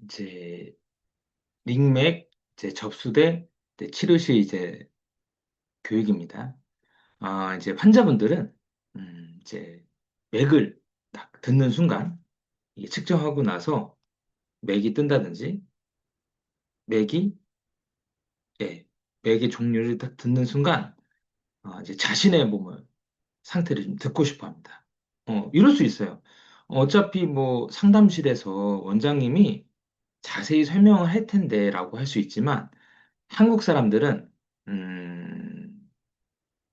이제 링맥, 이제 접수대, 이제 치료시 이제 교육입니다. 이제 환자분들은 이제 맥을 딱 듣는 순간 이게 측정하고 나서 맥이 뜬다든지 맥이 예, 맥의 종류를 딱 듣는 순간 이제 자신의 몸을 상태를 좀 듣고 싶어 합니다. 이럴 수 있어요. 어차피 뭐 상담실에서 원장님이 자세히 설명을 할 텐데라고 할 수 있지만 한국 사람들은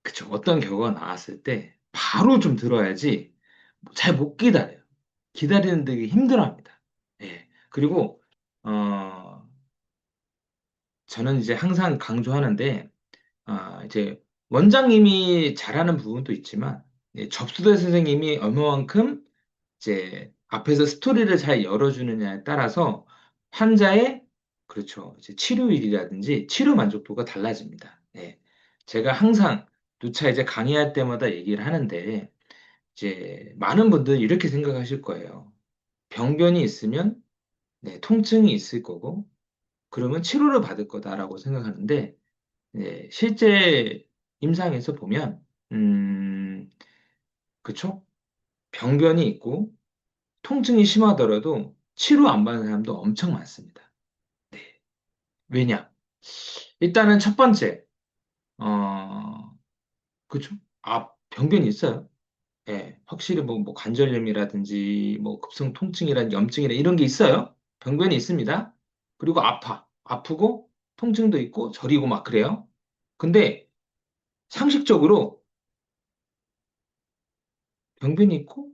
그쵸. 어떤 결과가 나왔을 때 바로 좀 들어야지 잘 못 기다려요. 기다리는 되게 힘들어합니다. 예. 그리고 어 저는 이제 항상 강조하는데 이제 원장님이 잘하는 부분도 있지만 접수대 선생님이 얼마만큼 이제 앞에서 스토리를 잘 열어주느냐에 따라서 환자의 그렇죠. 이제 치료율이라든지 치료 만족도가 달라집니다. 예. 제가 항상 누차 이제 강의할 때마다 얘기를 하는데 이제 많은 분들이 이렇게 생각하실 거예요. 병변이 있으면 통증이 있을 거고 그러면 치료를 받을 거다라고 생각하는데 실제 임상에서 보면 그쵸? 병변이 있고 통증이 심하더라도 치료 안 받는 사람도 엄청 많습니다. 네. 왜냐? 일단은 첫 번째, 어, 그쵸? 병변이 있어요. 예, 확실히 뭐 관절염이라든지, 뭐 급성 통증이란 염증이라 이런 게 있어요. 병변이 있습니다. 그리고 아프고, 통증도 있고, 저리고 막 그래요. 근데 상식적으로 병변이 있고,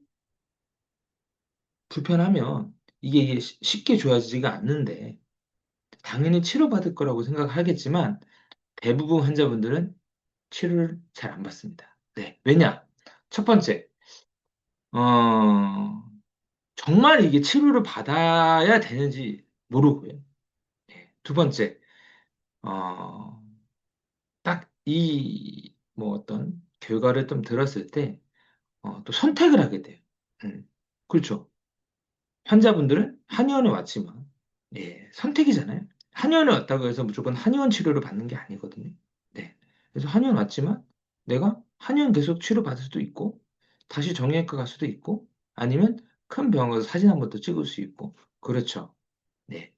불편하면 이게 쉽게 좋아지지가 않는데, 당연히 치료받을 거라고 생각하겠지만, 대부분 환자분들은 치료를 잘 안 받습니다. 네. 왜냐? 첫 번째, 어, 정말 이게 치료를 받아야 되는지 모르고요. 네. 두 번째, 어, 딱 뭐 어떤 결과를 좀 들었을 때, 또 선택을 하게 돼요. 그렇죠. 환자분들은 한의원에 왔지만, 선택이잖아요. 한의원에 왔다고 해서 무조건 한의원 치료를 받는 게 아니거든요. 네. 그래서 한의원 왔지만, 내가 한의원 계속 치료받을 수도 있고, 다시 정형외과 갈 수도 있고, 아니면 큰 병원 가서 사진 한 번 더 찍을 수 있고, 그렇죠. 네.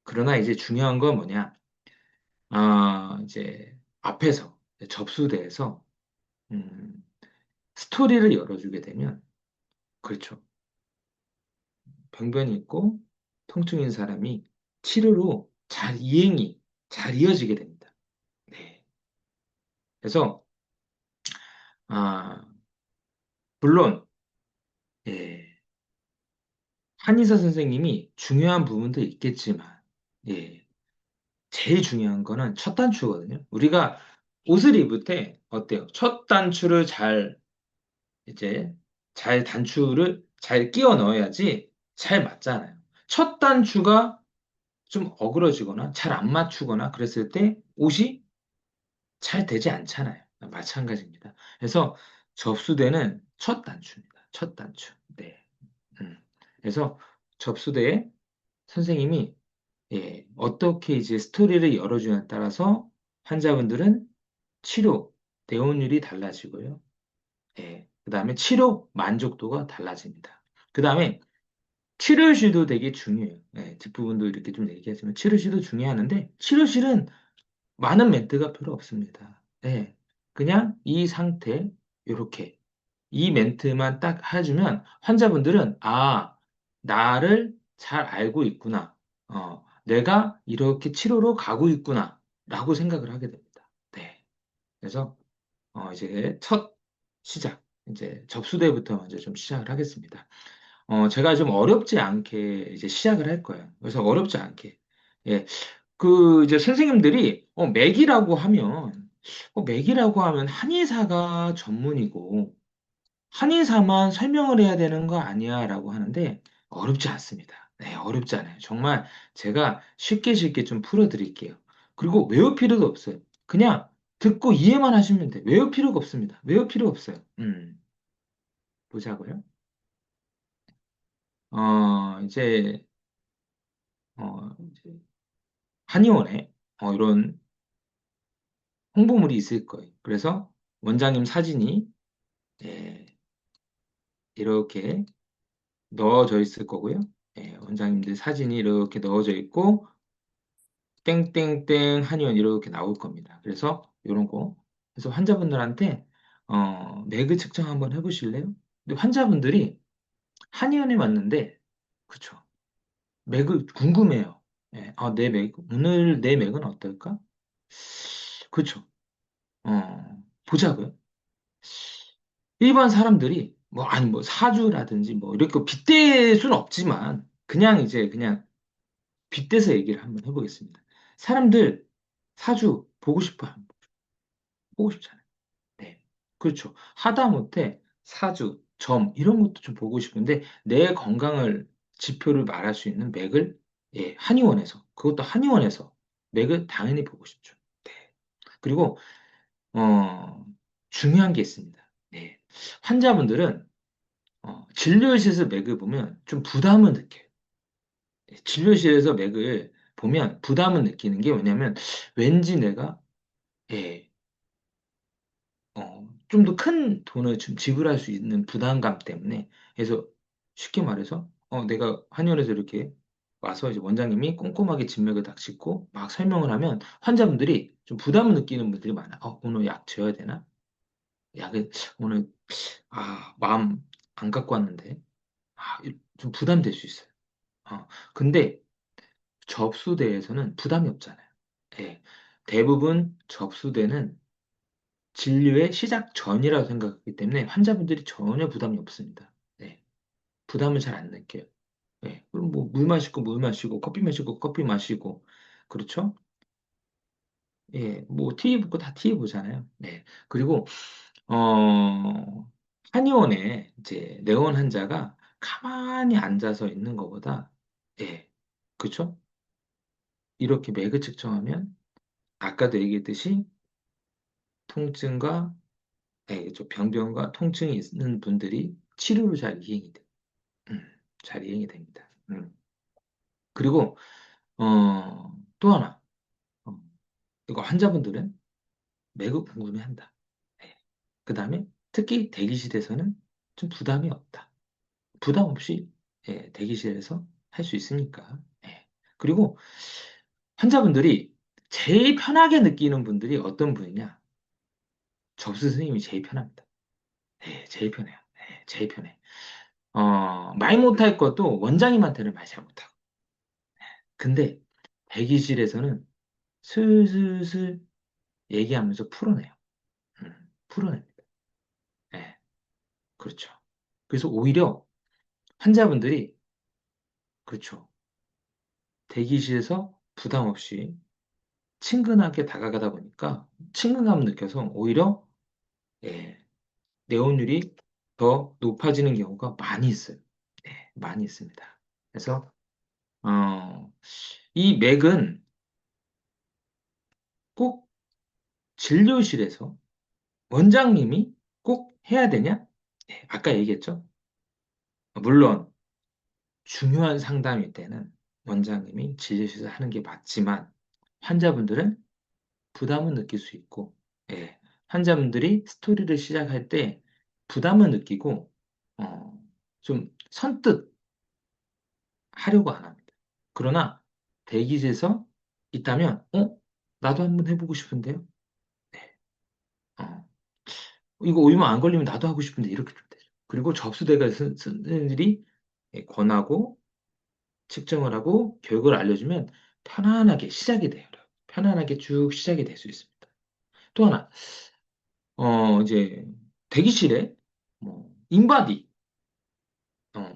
그러나 이제 중요한 건 뭐냐? 이제 앞에서, 접수대에서, 음, 스토리를 열어주게 되면, 그렇죠. 병변이 있고 통증인 사람이 치료로 잘 이어지게 됩니다. 네. 그래서, 아, 물론, 예, 한의사 선생님이 중요한 부분도 있겠지만, 예, 제일 중요한 거는 첫 단추거든요. 우리가 옷을 입을 때 어때요? 첫 단추를 이제, 단추를 잘 끼워 넣어야지 잘 맞잖아요. 첫 단추가 좀 어그러지거나 잘 안 맞추거나 그랬을 때 옷이 잘 되지 않잖아요. 마찬가지입니다. 그래서 접수대는 첫 단추입니다. 첫 단추. 네. 음. 그래서 접수대에 선생님이 어떻게 이제 스토리를 열어주냐에 따라서 환자분들은 치료 대원율이 달라지고요. 그다음에 치료 만족도가 달라집니다. 그다음에 치료실도 되게 중요해요. 뒷부분도 이렇게 좀 얘기하지만 치료실도 중요하는데 치료실은 많은 멘트가 필요 없습니다. 그냥 이 상태, 요렇게. 이 멘트만 딱 해주면 환자분들은, 나를 잘 알고 있구나. 내가 이렇게 치료로 가고 있구나. 라고 생각을 하게 됩니다. 네. 그래서, 이제 첫 시작, 이제 접수대부터 먼저 좀 시작을 하겠습니다. 제가 좀 어렵지 않게 이제 시작을 할 거예요. 그래서 어렵지 않게. 예, 이제 선생님들이, 맥이라고 하면 한의사가 전문이고, 한의사만 설명을 해야 되는 거 아니야? 라고 하는데, 어렵지 않습니다. 네, 어렵지 않아요. 정말 제가 쉽게 쉽게 좀 풀어드릴게요. 그리고 외울 필요도 없어요. 그냥 듣고 이해만 하시면 돼요. 외울 필요가 없습니다. 외울 필요 없어요. 보자고요. 이제 이제 한의원에 이런 홍보물이 있을 거예요. 그래서 원장님 사진이 예, 이렇게 넣어져 있을 거고요. 예, 원장님들 사진이 이렇게 넣어져 있고 땡땡땡 한의원 이렇게 나올 겁니다. 그래서 이런 거. 그래서 환자분들한테 매그 측정 한번 해보실래요? 근데 환자분들이 한의원에 왔는데 그쵸. 맥을 궁금해요. 예, 내 맥, 오늘 내 맥은 어떨까? 그쵸. 보자고요. 일반 사람들이 뭐 아니 뭐 사주라든지 뭐 이렇게 빗댈 수는 없지만 그냥 이제 그냥 빗대서 얘기를 한번 해보겠습니다. 사람들 사주 보고 싶어요. 보고 싶잖아요. 네. 그렇죠. 하다못해 사주, 점 이런 것도 좀 보고 싶은데 내 건강을 지표를 말할 수 있는 맥을 예, 한의원에서 그것도 한의원에서 맥을 당연히 보고 싶죠. 네. 그리고 중요한 게 있습니다. 네. 환자분들은 진료실에서 맥을 보면 좀 부담을 느껴요. 예, 진료실에서 맥을 보면 부담을 느끼는 게 뭐냐면 왠지 내가 예, 좀 더 큰 돈을 좀 지불할 수 있는 부담감 때문에 그래서 쉽게 말해서 내가 한의원에서 이렇게 와서 이제 원장님이 꼼꼼하게 진맥을 딱 짚고 막 설명을 하면 환자분들이 좀 부담을 느끼는 분들이 많아. 오늘 약 줘야 되나? 약을 오늘 마음 안 갖고 왔는데 좀 부담될 수 있어요. 근데 접수대에서는 부담이 없잖아요. 예. 대부분 접수대는 진료의 시작 전이라고 생각하기 때문에 환자분들이 전혀 부담이 없습니다. 네, 부담을 잘 안 느껴요. 네, 그럼 뭐 물 마시고 물 마시고 커피 마시고 커피 마시고 그렇죠? 예, 뭐 TV 보고 다 TV 보잖아요. 네, 그리고 한의원에 이제 내원 환자가 가만히 앉아서 있는 것보다 예, 그렇죠? 이렇게 맥을 측정하면 아까도 얘기했듯이 통증과 병변과 통증이 있는 분들이 치료로 잘 이행이 돼. 음, 잘 이행이 됩니다. 그리고 또 하나, 어, 이거 환자분들은 매우 궁금해한다. 그 다음에 특히 대기실에서는 좀 부담이 없다. 부담 없이 대기실에서 할 수 있으니까. 예. 그리고 환자분들이 제일 편하게 느끼는 분들이 어떤 분이냐? 접수 선생님이 제일 편합니다. 제일 편해요. 제일 편해. 말 못할 것도 원장님한테는 말 잘 못하고. 근데 대기실에서는 슬슬슬 얘기하면서 풀어내요. 풀어냅니다. 네, 그렇죠. 그래서 오히려 환자분들이, 그렇죠. 대기실에서 부담 없이 친근하게 다가가다 보니까 친근감을 느껴서 오히려, 예, 내원율이 더 높아지는 경우가 많이 있어요. 네, 많이 있습니다. 그래서, 어, 이 맥은 꼭 진료실에서 원장님이 꼭 해야 되냐? 네, 아까 얘기했죠? 물론 중요한 상담일 때는 원장님이 진료실에서 하는 게 맞지만 환자분들은 부담을 느낄 수 있고 예, 환자분들이 스토리를 시작할 때 부담을 느끼고 어, 좀 선뜻 하려고 안 합니다. 그러나 대기실에서 있다면 나도 한번 해보고 싶은데요. 네. 어, 이거 얼마 안 걸리면 나도 하고 싶은데 이렇게 좀 되죠. 그리고 접수대가 선생님들이 권하고 측정을 하고 결과를 알려주면 편안하게 시작이 돼요. 편안하게 쭉 시작이 될 수 있습니다. 또 하나, 이제 대기실에 뭐 인바디,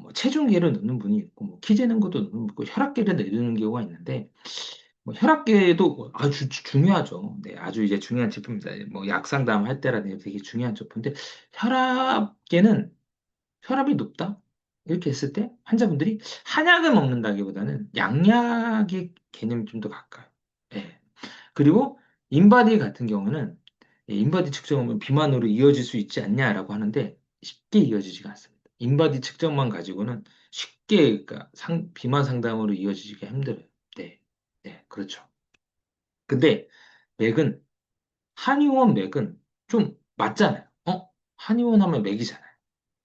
뭐 체중계를 넣는 분이 있고, 뭐 키 재는 것도 넣는 분 있고, 혈압계를 내리는 경우가 있는데, 뭐 혈압계도 아주 중요하죠. 네, 아주 이제 중요한 제품입니다. 뭐 약 상담할 때라든지 되게 중요한 제품인데, 혈압계는 혈압이 높다? 이렇게 했을 때 환자분들이 한약을 먹는다기보다는 양약의 개념이 좀 더 가까워요. 예. 그리고 인바디 같은 경우는 인바디 측정하면 비만으로 이어질 수 있지 않냐라고 하는데 쉽게 이어지지가 않습니다. 인바디 측정만 가지고는 쉽게 그러니까 비만 상담으로 이어지기가 힘들어요. 네, 네, 그렇죠. 근데 맥은 한의원 맥은 좀 맞잖아요. 한의원 하면 맥이잖아요.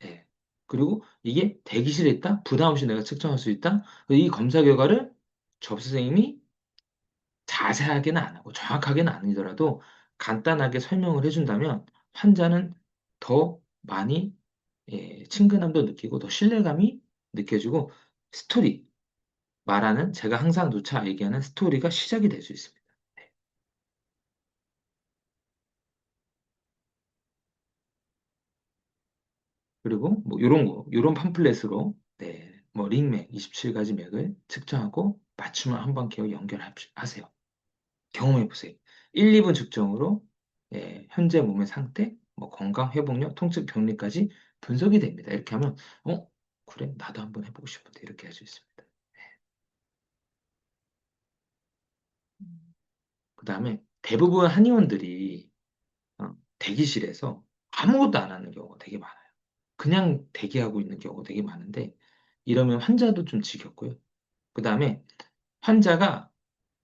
예. 그리고 이게 대기실에 있다? 부담 없이 내가 측정할 수 있다? 이 검사 결과를 접수 선생님이 자세하게는 안 하고 정확하게는 아니더라도 간단하게 설명을 해준다면 환자는 더 많이 친근함도 느끼고 더 신뢰감이 느껴지고 스토리, 말하는 제가 항상 누차 얘기하는 스토리가 시작이 될 수 있습니다. 그리고 뭐 요런 거, 요런 팜플렛으로 뭐 링맥 27가지 맥을 측정하고 맞춤을 한번 기억 연결하세요. 경험해 보세요. 1, 2분 측정으로 현재 몸의 상태, 뭐 건강 회복력, 통증 병리까지 분석이 됩니다. 이렇게 하면 그래 나도 한번 해보고 싶은데 이렇게 할 수 있습니다. 그다음에 대부분 한의원들이 대기실에서 아무것도 안 하는 경우가 되게 많아요. 그냥 대기하고 있는 경우가 되게 많은데 이러면 환자도 좀 지겹고요. 그다음에 환자가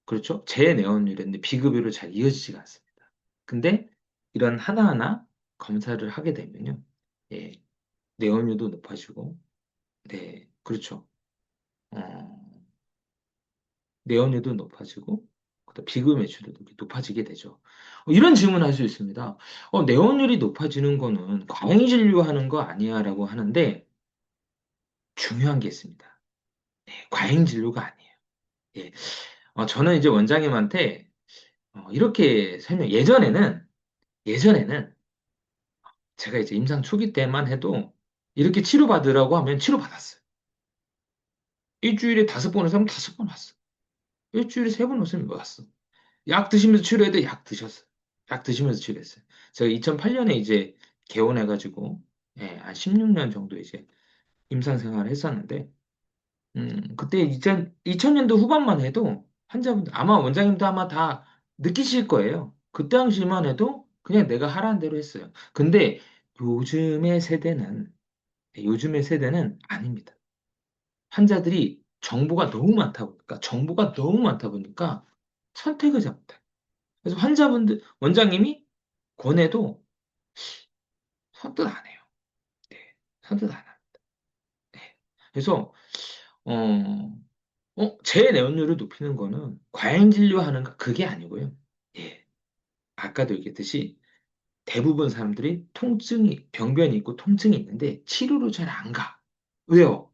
그렇죠. 재내원율인데 비급여로 잘 이어지지가 않습니다. 근데 이런 하나하나 검사를 하게 되면요. 예, 내원율도 높아지고, 네, 그렇죠. 어, 내원율도 높아지고, 그다음 비급 매출도 높아지게 되죠. 이런 질문을 할 수 있습니다. 내원율이 높아지는 거는 과잉 진료하는 거 아니야라고 하는데 중요한 게 있습니다. 과잉 진료가 아니에요. 예, 저는 이제 원장님한테 이렇게 예전에는 제가 이제 임상 초기 때만 해도 이렇게 치료받으라고 하면 치료받았어요. 일주일에 5번 오면 5번 왔어. 일주일에 3번 오면 왔어. 약 드시면서 치료해야 돼. 약 드셨어요. 약 드시면서 치료했어요. 제가 2008년에 이제 개원해가지고, 한 16년 정도 이제 임상 생활을 했었는데, 그때 2000년도 후반만 해도 환자분들, 아마 원장님도 아마 다 느끼실 거예요. 그 당시만 해도 그냥 내가 하라는 대로 했어요. 근데 요즘의 세대는, 요즘의 세대는 아닙니다. 환자들이 정보가 너무 많다 보니까 선택을 잘 못해요. 그래서 원장님이 권해도 선뜻 안 해요. 네, 선뜻 안 해요. 네. 그래서, 어, 제 내원율을 높이는 거는 과잉 진료하는 거, 그게 아니고요. 예. 아까도 얘기했듯이 대부분 사람들이 병변이 있고 통증이 있는데 치료를 잘 안 가. 왜요?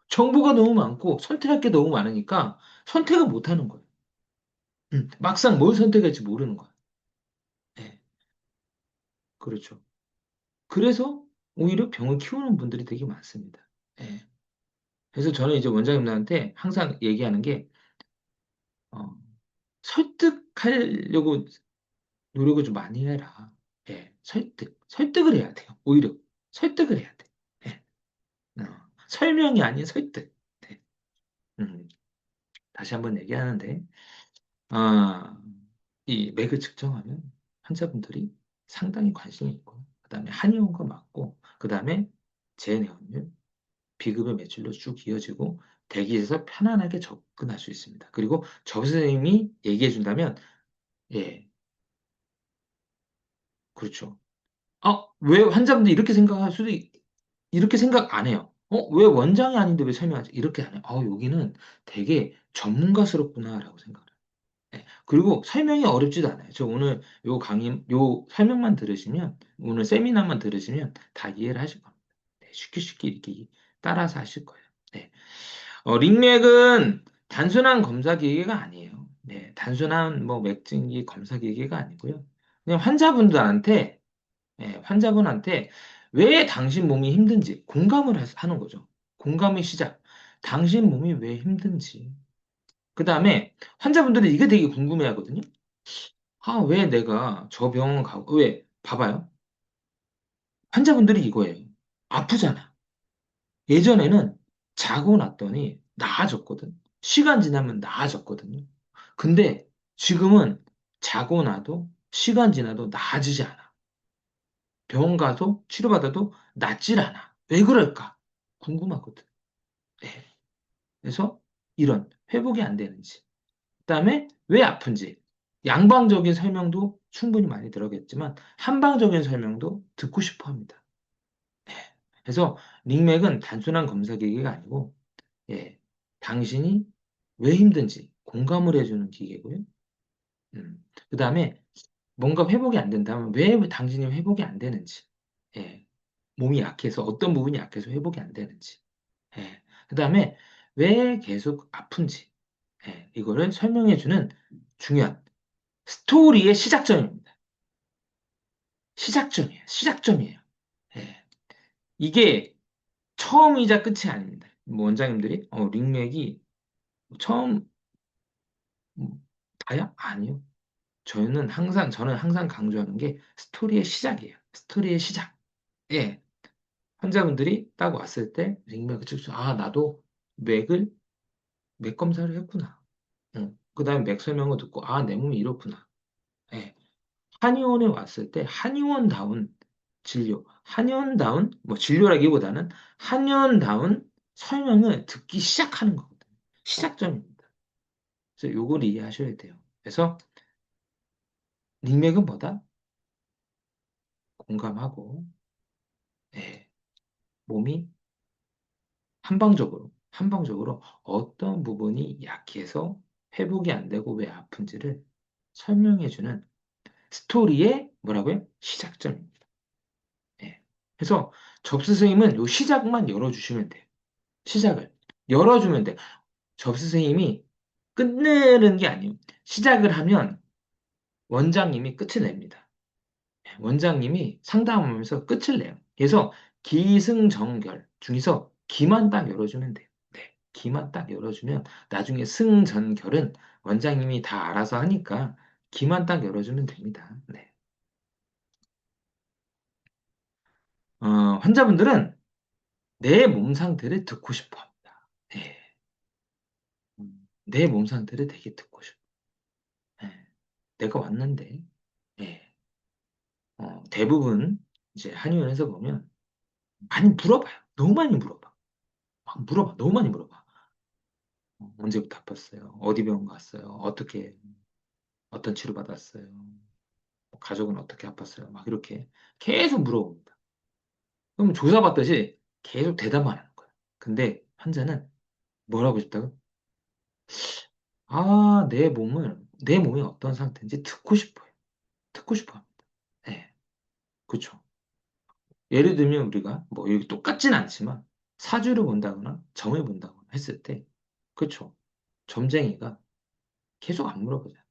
정보가 너무 많고 선택할 게 너무 많으니까 선택을 못 하는 거예요. 막상 뭘 선택할지 모르는 거예요. 예, 그렇죠. 그래서 오히려 병을 키우는 분들이 되게 많습니다. 예. 그래서 저는 이제 원장님들한테 항상 얘기하는 게, 어, 설득하려고 노력을 좀 많이 해라. 예, 설득을 해야 돼요. 오히려 설득을 해야 돼. 예, 설명이 아닌 설득. 네. 음, 다시 한번 얘기하는데, 아, 이 맥을 측정하면 환자분들이 상당히 관심이 있고, 그 다음에 한의원과 맞고, 그 다음에 재내원율, 비급여 매출로 쭉 이어지고, 대기에서 편안하게 접근할 수 있습니다. 그리고 저 선생님이 얘기해 준다면, 예, 그렇죠. 왜 환자분들이 이렇게 생각 안 해요. 왜 원장이 아닌데 왜 설명하지? 이렇게 안 해요. 여기는 되게 전문가스럽구나라고 생각해요. 네. 그리고 설명이 어렵지도 않아요. 저 오늘 요 설명만 들으시면, 오늘 세미나만 들으시면 다 이해를 하실 겁니다. 네, 쉽게 쉽게 이렇게 따라서 하실 거예요. 네. 링맥은 단순한 검사 기계가 아니에요. 네, 단순한 뭐 맥진기 검사 기계가 아니고요. 그냥 환자분한테 왜 당신 몸이 힘든지 공감을 하는 거죠. 공감의 시작. 당신 몸이 왜 힘든지. 그 다음에 환자분들이 이게 되게 궁금해 하거든요. 왜 내가 저 병원 가고, 왜? 봐봐요. 환자분들이 이거예요. 아프잖아. 예전에는 자고 났더니 나아졌거든. 시간 지나면 나아졌거든요. 근데 지금은 자고 나도 시간 지나도 나아지지 않아. 병원 가서 치료받아도 낫질 않아. 왜 그럴까? 궁금하거든. 네. 그래서 이런 회복이 안 되는지, 그다음에 왜 아픈지, 양방적인 설명도 충분히 많이 들어겠지만 한방적인 설명도 듣고 싶어 합니다. 네. 그래서 링맥은 단순한 검사 기계가 아니고, 예, 당신이 왜 힘든지 공감을 해주는 기계고요. 그다음에 뭔가 회복이 안 된다면 왜 당신이 회복이 안 되는지, 예, 몸이 약해서 어떤 부분이 약해서 회복이 안 되는지, 예, 그다음에 왜 계속 아픈지, 예, 이거를 설명해주는 중요한 스토리의 시작점입니다. 시작점이에요. 시작점이에요. 예. 이게 처음이자 끝이 아닙니다. 뭐 원장님들이 링맥이 처음 다야? 아니요. 저는 항상 강조하는 게 스토리의 시작이에요. 스토리의 시작. 예. 환자분들이 딱 왔을 때 링맥을 측정, 아, 나도 맥을, 맥 검사를 했구나. 응. 그다음에 맥 설명을 듣고, 아, 내 몸이 이렇구나. 예. 한의원에 왔을 때 한의원다운 진료, 한의원다운, 뭐 진료라기보다는 한의원다운 설명을 듣기 시작하는 거거든요. 시작점입니다. 그래서 요걸 이해하셔야 돼요. 그래서 링맥은 뭐다? 공감하고, 예. 몸이 한방적으로 어떤 부분이 약해서 회복이 안 되고 왜 아픈지를 설명해주는 스토리의 뭐라고요? 시작점입니다. 예. 그래서 접수 선생님은 요 시작만 열어주시면 돼요. 시작을. 열어주면 돼요. 접수 선생님이 끝내는 게 아니에요. 시작을 하면 원장님이 끝을 냅니다. 원장님이 상담하면서 끝을 내요. 그래서 기승전결 중에서 기만 딱 열어주면 돼요. 네, 기만 딱 열어주면 나중에 승전결은 원장님이 다 알아서 하니까 기만 딱 열어주면 됩니다. 네. 환자분들은 내 몸 상태를 듣고 싶어 합니다. 네. 내 몸 상태를 되게 듣고 싶어. 네. 내가 왔는데, 네. 대부분 이제 한의원에서 보면 많이 물어봐요. 너무 많이 물어봐. 막 물어봐. 너무 많이 물어봐. 언제부터 아팠어요? 어디 병원 갔어요? 어떤 치료 받았어요? 뭐 가족은 어떻게 아팠어요? 막 이렇게 계속 물어봅니다. 그럼 조사받듯이 계속 대답만 하는 거예요. 근데 환자는 뭘 하고 싶다고? 아, 내 몸이 어떤 상태인지 듣고 싶어요. 듣고 싶어 합니다. 네, 그렇죠. 예를 들면 우리가 뭐 여기 똑같진 않지만 사주를 본다거나 점을 본다거나 했을 때, 그렇죠. 점쟁이가 계속 안 물어보잖아요.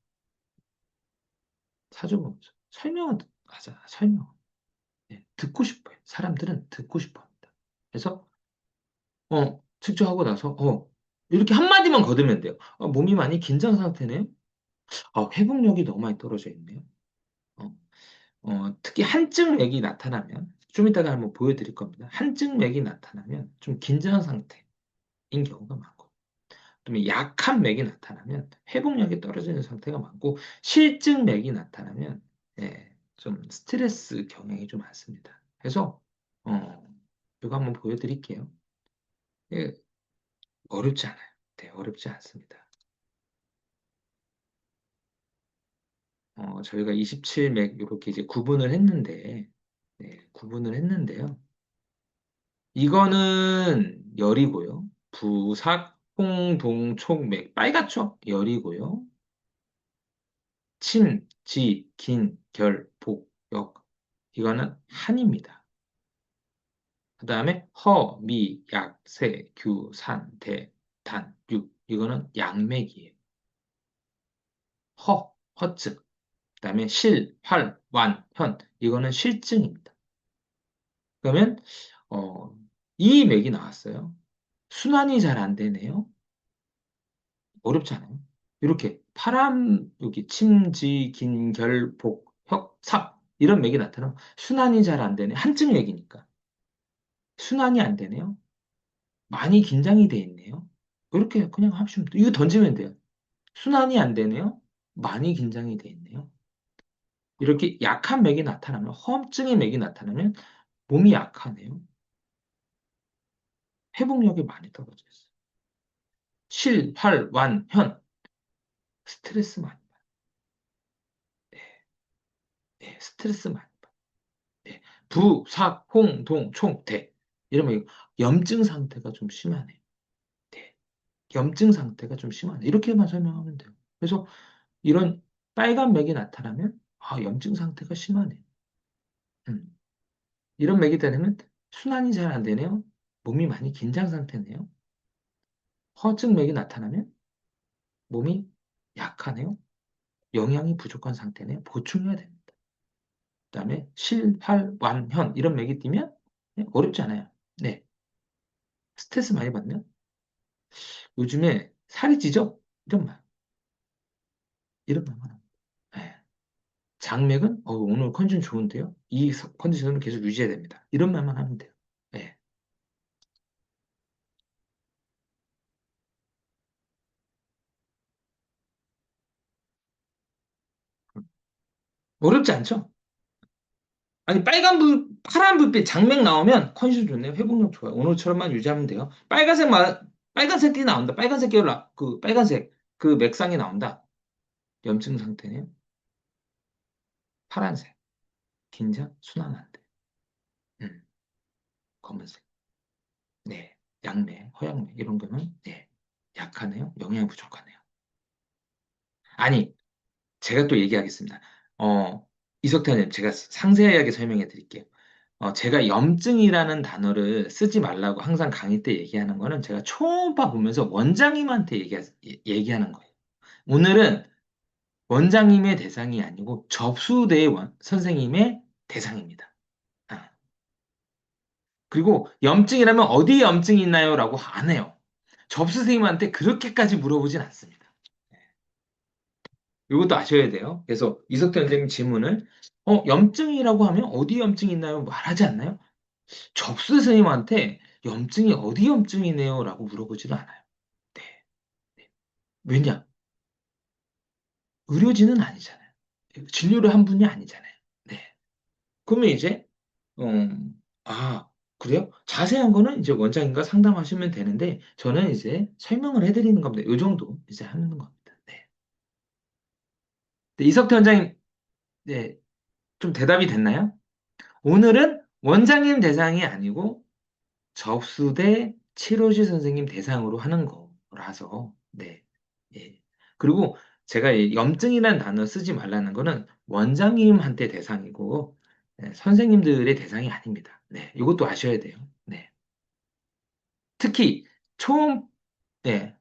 사주 보면서 설명은 하잖아. 설명. 예, 듣고 싶어요. 사람들은 듣고 싶어 합니다. 그래서, 측정하고 나서, 이렇게 한마디만 거두면 돼요. 몸이 많이 긴장 상태네요. 회복력이 너무 많이 떨어져 있네요. 어, 특히 한증 맥이 나타나면, 좀 이따가 한번 보여드릴 겁니다. 한증 맥이 나타나면 좀 긴장 상태인 경우가 많고, 그다음에 약한 맥이 나타나면 회복력이 떨어지는 상태가 많고, 실증 맥이 나타나면, 예, 좀 스트레스 경향이 좀 많습니다. 그래서, 어, 이거 한번 보여드릴게요. 예, 어렵지 않아요. 네, 어렵지 않습니다. 저희가 27맥 이렇게 이제 구분을 했는데, 네, 구분을 했는데요. 이거는 열이고요. 부삭, 홍동, 촉맥, 빨갛죠? 열이고요. 침, 지, 긴, 결, 복, 역. 이거는 한입니다. 그 다음에 허, 미, 약, 세, 규, 산, 대, 단, 육. 이거는 양맥이에요. 허증. 그다음에 실, 활, 완, 현. 이거는 실증입니다. 그러면 어, 이 맥이 나왔어요. 순환이 잘 안 되네요. 어렵지 않아요? 이렇게 파람, 여기 침지, 긴결, 복, 혁, 삽 이런 맥이 나타나면 순환이 잘 안 되네. 한증 맥이니까. 순환이 안 되네요. 많이 긴장이 돼 있네요. 이렇게 그냥 하시면 돼요. 이거 던지면 돼요. 순환이 안 되네요. 많이 긴장이 돼 있네요. 이렇게 약한 맥이 나타나면, 허증의 맥이 나타나면 몸이 약하네요. 회복력이 많이 떨어져 있어요. 실, 활, 완, 현. 스트레스 많이 받아요. 네, 네, 스트레스 많이 받아요. 네. 부, 삭, 홍, 동, 총, 대. 이러면 염증 상태가 좀 심하네. 네. 염증 상태가 좀 심하네. 이렇게만 설명하면 돼요. 그래서 이런 빨간 맥이 나타나면, 아, 염증 상태가 심하네. 음. 이런 맥이 되려면 순환이 잘 안 되네요. 몸이 많이 긴장 상태네요. 허증 맥이 나타나면 몸이 약하네요. 영양이 부족한 상태네요. 보충해야 됩니다. 그다음에 실, 활, 완, 현 이런 맥이 뛰면 네, 어렵지 않아요. 네. 스트레스 많이 받나요? 요즘에 살이 찌죠? 이런 말. 이런 말만 합니다. 네. 장맥은 오늘 컨디션 좋은데요. 이 컨디션을 계속 유지해야 됩니다. 이런 말만 하면 돼요. 네. 어렵지 않죠? 아니, 파란 불빛 장맥 나오면 컨디션 좋네요. 회복력 좋아요. 오늘처럼만 유지하면 돼요. 빨간색 띠 나온다. 빨간색 계열, 그 빨간색, 그 맥상이 나온다. 염증 상태네요. 파란색, 긴장, 순환 안 돼. 음, 검은색. 네. 양맥, 허양맥, 이런 거는, 네. 약하네요. 영양이 부족하네요. 아니, 제가 또 얘기하겠습니다. 어, 이석태님, 제가 상세하게 설명해 드릴게요. 제가 염증이라는 단어를 쓰지 말라고 항상 강의 때 얘기하는 거는 제가 초음파 보면서 원장님한테 얘기하는 거예요. 오늘은 원장님의 대상이 아니고 접수대 선생님의 대상입니다. 아, 그리고 염증이라면 어디 염증이 있나요? 라고 안 해요. 접수 선생님한테 그렇게까지 물어보진 않습니다. 이것도 아셔야 돼요. 그래서 이석태 원장님 질문을 염증이라고 하면 어디 염증이 있나요? 말하지 않나요? 접수 선생님한테 염증이 어디 염증이네요? 라고 물어보지도 않아요. 네. 네. 왜냐? 의료진은 아니잖아요. 진료를 한 분이 아니잖아요. 네. 그러면 이제, 아, 그래요? 자세한 거는 이제 원장님과 상담하시면 되는데, 저는 이제 설명을 해드리는 겁니다. 이 정도 이제 하는 겁니다. 네. 네, 이석태 원장님, 네, 좀 대답이 됐나요? 오늘은 원장님 대상이 아니고 접수대 치료실 선생님 대상으로 하는 거라서, 네. 예. 그리고 제가 이 염증이라는 단어 쓰지 말라는 거는 원장님한테 대상이고, 선생님들의 대상이 아닙니다. 네. 이것도 아셔야 돼요. 네. 특히, 초음, 네.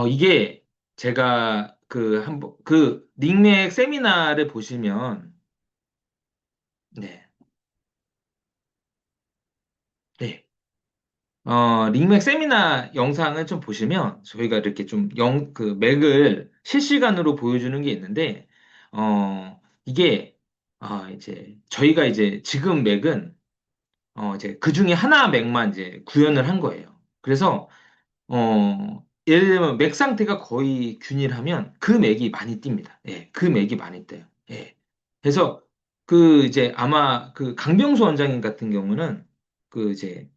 이게 제가 닉맥 세미나를 보시면, 네. 네. 링맥 세미나 영상을 좀 보시면 저희가 이렇게 좀 맥을 실시간으로 보여주는 게 있는데, 이게, 이제 저희가 이제 지금 맥은, 이제 그 중에 하나 맥만 이제 구현을 한 거예요. 그래서, 예를 들면 맥 상태가 거의 균일하면 그 맥이 많이 뜁니다. 예, 그 맥이 많이 떠요. 예. 그래서 이제 아마 그 강병수 원장님 같은 경우는 그 이제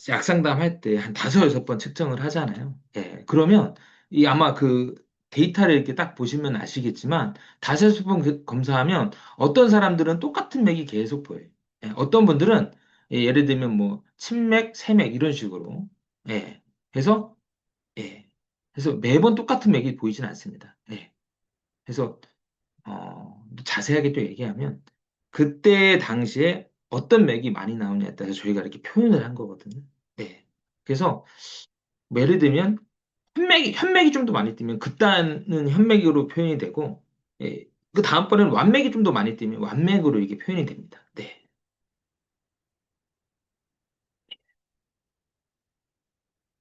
약상담 할 때 한 다섯, 여섯 번 측정을 하잖아요. 예. 그러면 이 아마 그 데이터를 이렇게 딱 보시면 아시겠지만 다섯, 여섯 번 검사하면 어떤 사람들은 똑같은 맥이 계속 보여요. 예. 어떤 분들은 예를 들면 뭐 침맥, 세맥 이런 식으로. 예. 그래서 예. 그래서 매번 똑같은 맥이 보이진 않습니다. 예. 그래서 자세하게 또 얘기하면 그때 당시에 어떤 맥이 많이 나오냐에 따라서 저희가 이렇게 표현을 한 거거든요. 네. 그래서 뭐 예를 들면 현맥이 좀 더 많이 뜨면 그따는 현맥으로 표현이 되고, 예. 그 다음번에는 완맥이 좀 더 많이 뜨면 완맥으로 이게 표현이 됩니다. 네.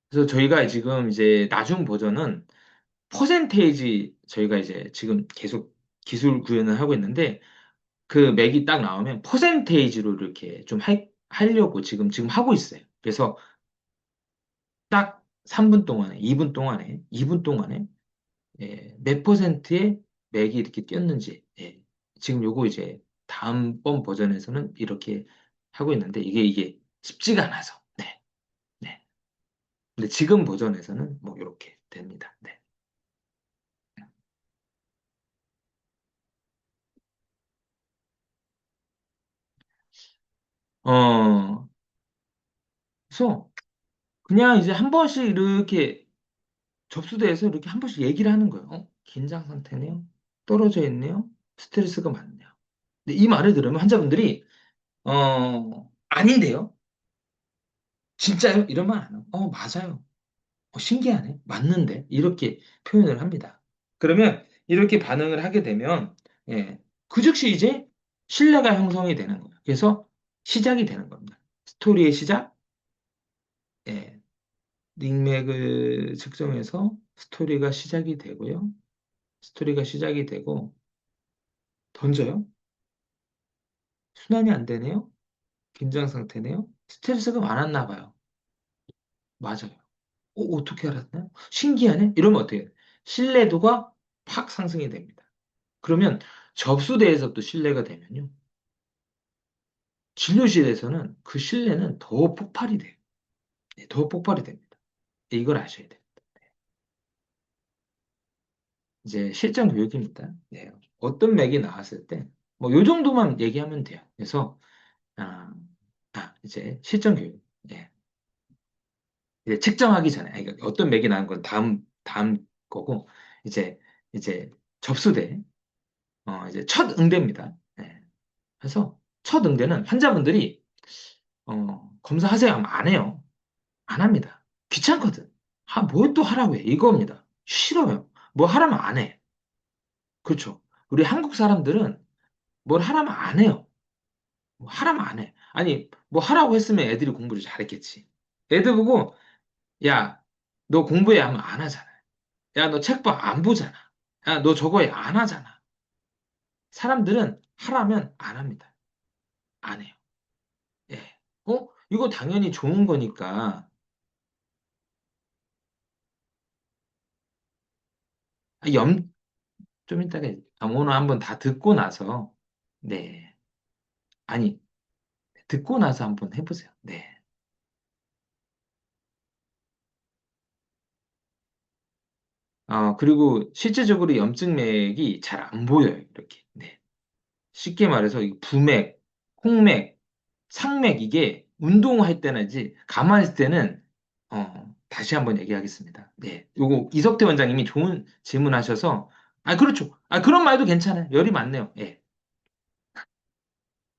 그래서 저희가 지금 이제 나중 버전은 퍼센테이지 저희가 이제 지금 계속 기술 구현을 하고 있는데 그 맥이 딱 나오면 퍼센테이지로 이렇게 좀 하려고 지금 하고 있어요. 그래서 딱 3분 동안에, 2분 동안에, 2분 동안에 몇 퍼센트의 맥이 이렇게 뛰었는지, 지금 요거 이제 다음번 버전에서는 이렇게 하고 있는데 이게 쉽지가 않아서. 네. 네. 근데 지금 버전에서는 뭐 이렇게 됩니다. 네. 어, 그래서 그냥 이제 한 번씩 이렇게 접수대에서 이렇게 한 번씩 얘기를 하는 거예요. 긴장 상태네요. 떨어져 있네요. 스트레스가 많네요. 근데 이 말을 들으면 환자분들이 아닌데요? 진짜요? 이런 말 안 하고, 맞아요. 신기하네. 맞는데? 이렇게 표현을 합니다. 그러면 이렇게 반응을 하게 되면, 예, 그 즉시 이제 신뢰가 형성이 되는 거예요. 그래서 시작이 되는 겁니다. 스토리의 시작, 예, 닉맥을 측정해서 스토리가 시작이 되고요. 스토리가 시작이 되고, 던져요? 순환이 안 되네요? 긴장 상태네요? 스트레스가 많았나 봐요. 맞아요. 어떻게 알았나요? 신기하네? 이러면 어떻게 해요? 신뢰도가 팍 상승이 됩니다. 그러면 접수대에서 또 신뢰가 되면요. 진료실에서는 그 신뢰는 더 폭발이 돼요. 네, 더 폭발이 됩니다. 네, 이걸 아셔야 돼요. 이제 실전 교육입니다. 네, 어떤 맥이 나왔을 때, 뭐, 요 정도만 얘기하면 돼요. 그래서, 아, 이제 실전 교육. 예. 이제 측정하기 전에, 그러니까 어떤 맥이 나는 건 다음 거고, 이제, 이제 접수대, 이제 첫 응대입니다. 예. 그래서 첫 응대는 환자분들이, 검사하세요 하면 안 해요. 안 합니다. 귀찮거든. 뭘 또 하라고 해. 이겁니다. 싫어요. 뭐 하라면 안 해. 그렇죠. 우리 한국 사람들은 뭘 하라면 안 해요. 뭐 하라면 안 해. 아니, 뭐 하라고 했으면 애들이 공부를 잘했겠지. 애들 보고, 야, 너 공부해 하면 안 하잖아. 야, 너 책봐 안 보잖아. 야, 너 저거 해 안 하잖아. 사람들은 하라면 안 합니다. 안 해요. 예. 이거 당연히 좋은 거니까. 아, 좀 이따가, 오늘 한번 다 듣고 나서, 네. 아니, 듣고 나서 한번 해보세요. 네. 그리고 실제적으로 염증맥이 잘 안 보여요. 이렇게. 네. 쉽게 말해서 이 부맥, 홍맥, 상맥 이게 운동할 때는지 가만히 있을 때는 다시 한번 얘기하겠습니다. 네. 요거 이석태 원장님이 좋은 질문하셔서 그렇죠. 그런 말도 괜찮아요. 열이 많네요. 예.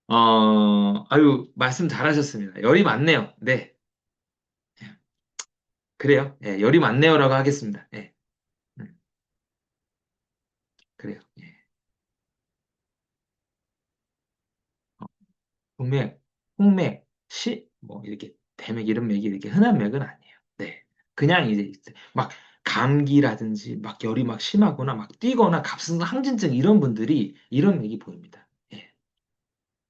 아유 말씀 잘하셨습니다. 열이 많네요. 네. 예. 그래요. 예, 열이 많네요라고 하겠습니다. 예. 음, 그래요. 예. 동맥, 홍맥, 뭐, 이렇게, 대맥, 이런 맥이 이렇게 흔한 맥은 아니에요. 네. 그냥 이제, 막, 감기라든지, 막 열이 막 심하거나, 막 뛰거나, 갑상선 항진증 이런 분들이 이런 맥이 보입니다. 예.